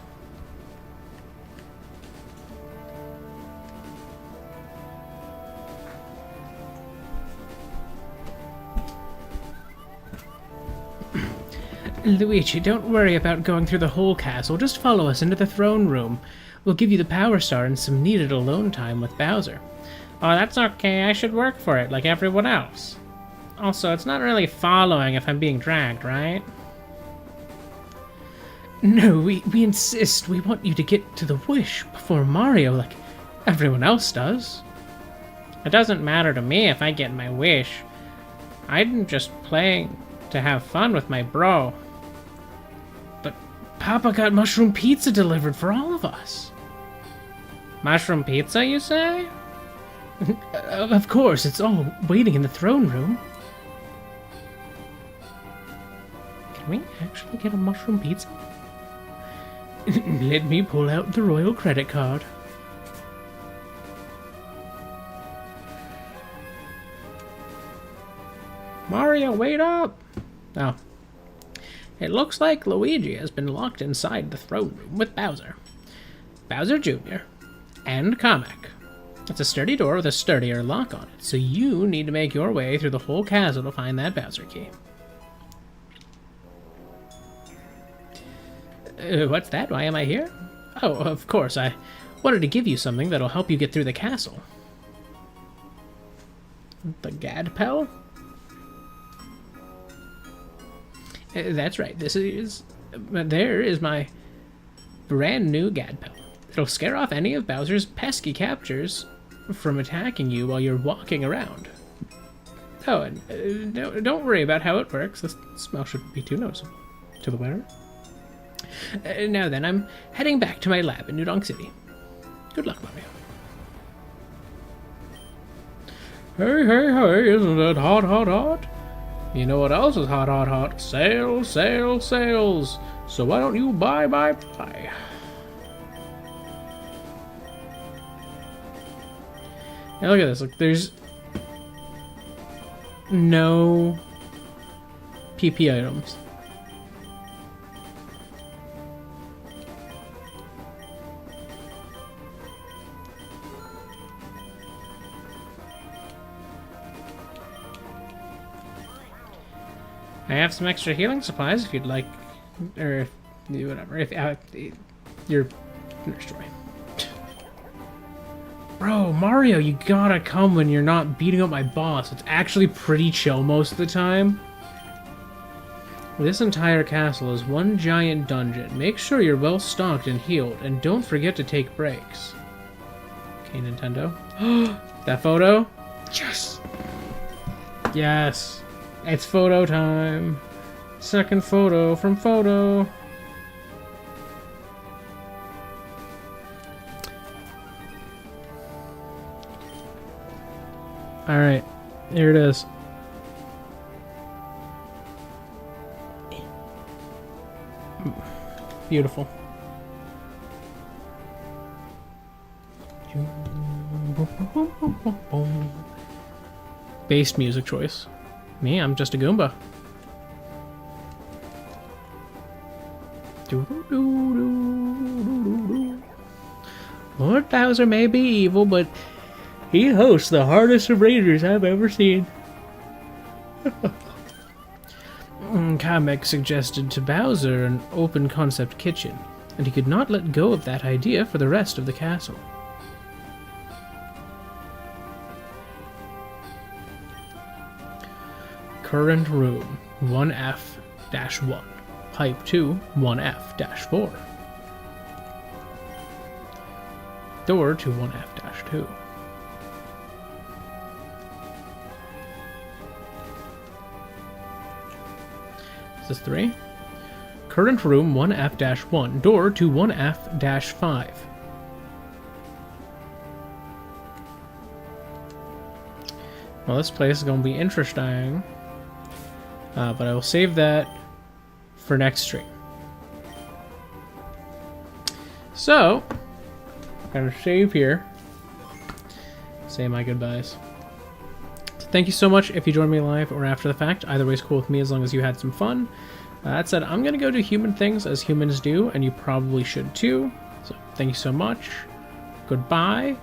Luigi, don't worry about going through the whole castle. Just follow us into the throne room. We'll give you the Power Star and some needed alone time with Bowser. Oh, that's okay. I should work for it, like everyone else. Also, it's not really following if I'm being dragged, right? No, we insist. We want you to get to the wish before Mario, like everyone else does. It doesn't matter to me if I get my wish. I'm just playing to have fun with my bro. But Papa got mushroom pizza delivered for all of us. Mushroom pizza, you say? Of course, it's all waiting in the throne room. Can we actually get a mushroom pizza? Let me pull out the royal credit card. Mario, wait up! Oh. It looks like Luigi has been locked inside the throne room with Bowser. Bowser Jr. and Kamek. It's a sturdy door with a sturdier lock on it, so you need to make your way through the whole castle to find that Bowser key. What's that? Why am I here? Oh, of course, I wanted to give you something that'll help you get through the castle. The Gadpel? That's right, there is my brand new Gadpel. It'll scare off any of Bowser's pesky captures from attacking you while you're walking around. Oh, and don't worry about how it works. The smell shouldn't be too noticeable to the wearer. Now then, I'm heading back to my lab in New Donk City. Good luck, Mario. Hey, isn't it hot, hot, hot? You know what else is hot, hot, hot? Sales, sales, sales. So why don't you buy? Now look at this. Look, there's no PP items. I have some extra healing supplies if you'd like, or whatever. If your nurse joy. Bro, Mario, you gotta come when you're not beating up my boss. It's actually pretty chill most of the time. This entire castle is one giant dungeon. Make sure you're well stocked and healed, and don't forget to take breaks. Okay, Nintendo. That photo? Yes! Yes! It's photo time! Second photo from photo! Alright, here it is. Beautiful. Based music choice. Me, I'm just a Goomba. Lord Bowser may be evil, but he hosts the hardest of raiders I've ever seen. Kamek suggested to Bowser an open concept kitchen, and he could not let go of that idea for the rest of the castle. Current room 1F-1. Pipe 2 1F-4. Door to 1F-2. Is this 3? Current room 1F-1. Door to 1F-5. Well, this place is going to be interesting. But I will save that for next stream. So, I'm going to save here. Say my goodbyes. So thank you so much if you joined me live or after the fact. Either way is cool with me as long as you had some fun. That said, I'm going to go do human things as humans do, and you probably should too. So thank you so much. Goodbye.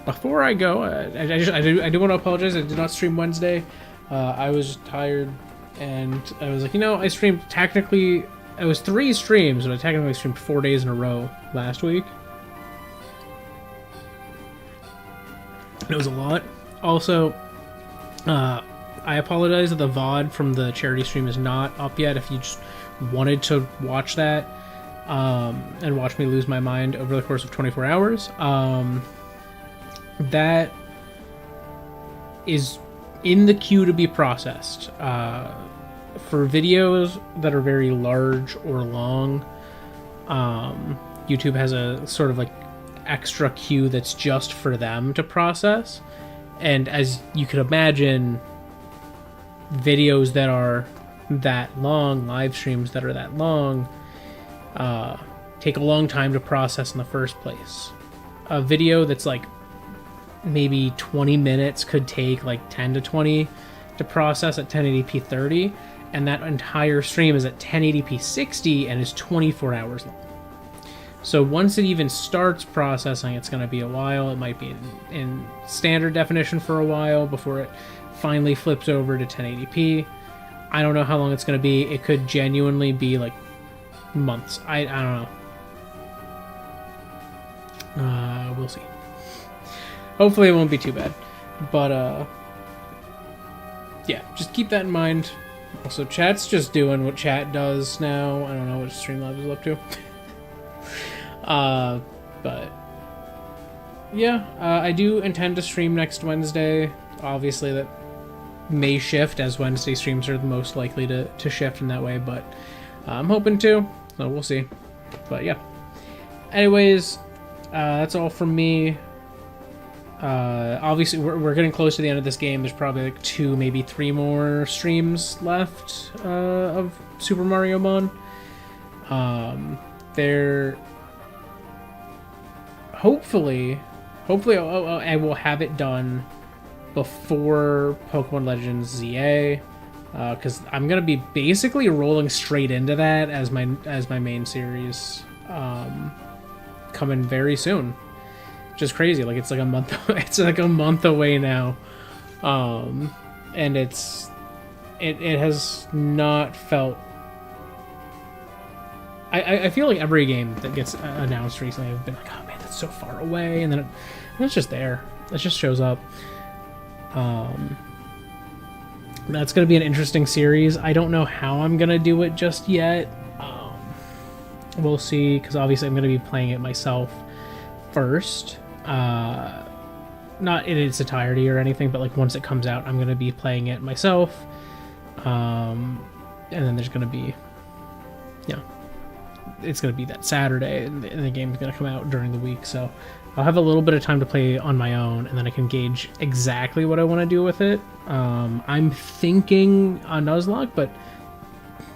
Before I go, I do want to apologize. I did not stream Wednesday. I was tired, and I was like, I streamed technically. It was 3 streams, but I technically streamed 4 days in a row last week. It was a lot. Also, I apologize that the VOD from the charity stream is not up yet. If you just wanted to watch that and watch me lose my mind over the course of 24 hours, that is in the queue to be processed. For videos that are very large or long, YouTube has a sort of like extra queue that's just for them to process. And as you can imagine, videos that are that long, live streams that are that long, take a long time to process in the first place. A video that's like maybe 20 minutes could take like 10 to 20 to process at 1080p 30, and that entire stream is at 1080p 60 and is 24 hours long. So once it even starts processing, it's going to be a while. It might be in standard definition for a while before it finally flips over to 1080p. I don't know how long it's going to be. It could genuinely be like months. I don't know. We'll see. Hopefully it won't be too bad. But, yeah, just keep that in mind. Also, chat's just doing what chat does now. I don't know what Streamlabs is up to. But, yeah, I do intend to stream next Wednesday. Obviously, that may shift, as Wednesday streams are the most likely to shift in that way, but I'm hoping to, so we'll see. But, yeah. Anyways, that's all from me. Obviously, we're getting close to the end of this game. There's probably like 2, maybe 3 more streams left of Super Mariomon. They're hopefully I will have it done before Pokemon Legends ZA, because I'm gonna be basically rolling straight into that as my main series, coming very soon. Just crazy. Like it's like a month. It's like a month away now, and it has not felt I feel like every game that gets announced recently, I've been like, oh man, that's so far away, and then it's just there. It just shows up. That's going to be an interesting series. I don't know how I'm going to do it just yet. We'll see, because obviously I'm going to be playing it myself first. Not in its entirety or anything, but like once it comes out, I'm going to be playing it myself. And then there's going to be, it's going to be that Saturday, and the game's going to come out during the week, so I'll have a little bit of time to play on my own, and then I can gauge exactly what I want to do with it. I'm thinking a Nuzlocke, but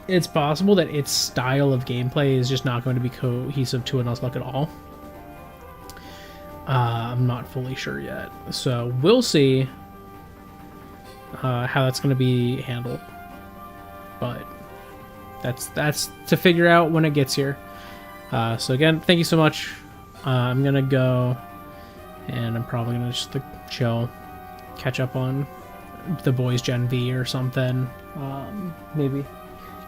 it's possible that its style of gameplay is just not going to be cohesive to a Nuzlocke at all. I'm not fully sure yet, so we'll see how that's going to be handled. But that's to figure out when it gets here. So again, thank you so much. I'm gonna go, and I'm probably gonna just chill, catch up on the boys Gen V or something. Maybe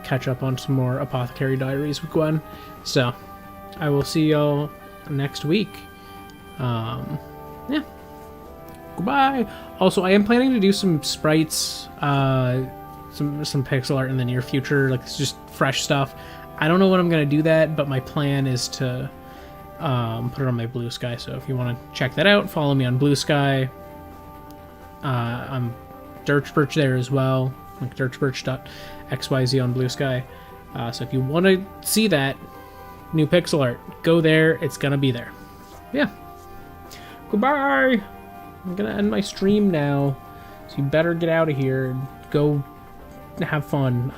catch up on some more Apothecary Diaries with Gwen. So I will see y'all next week. Yeah. Goodbye. Also, I am planning to do some sprites, some pixel art in the near future, like it's just fresh stuff. I don't know when I'm gonna do that, but my plan is to put it on my Blue Sky. So if you want to check that out, follow me on Blue Sky. I'm DurchBurch there as well, like DurchBurch.xyz on Blue Sky. So if you want to see that new pixel art, go there. It's gonna be there. Yeah. Goodbye. I'm gonna end my stream now, so you better get out of here and go have fun.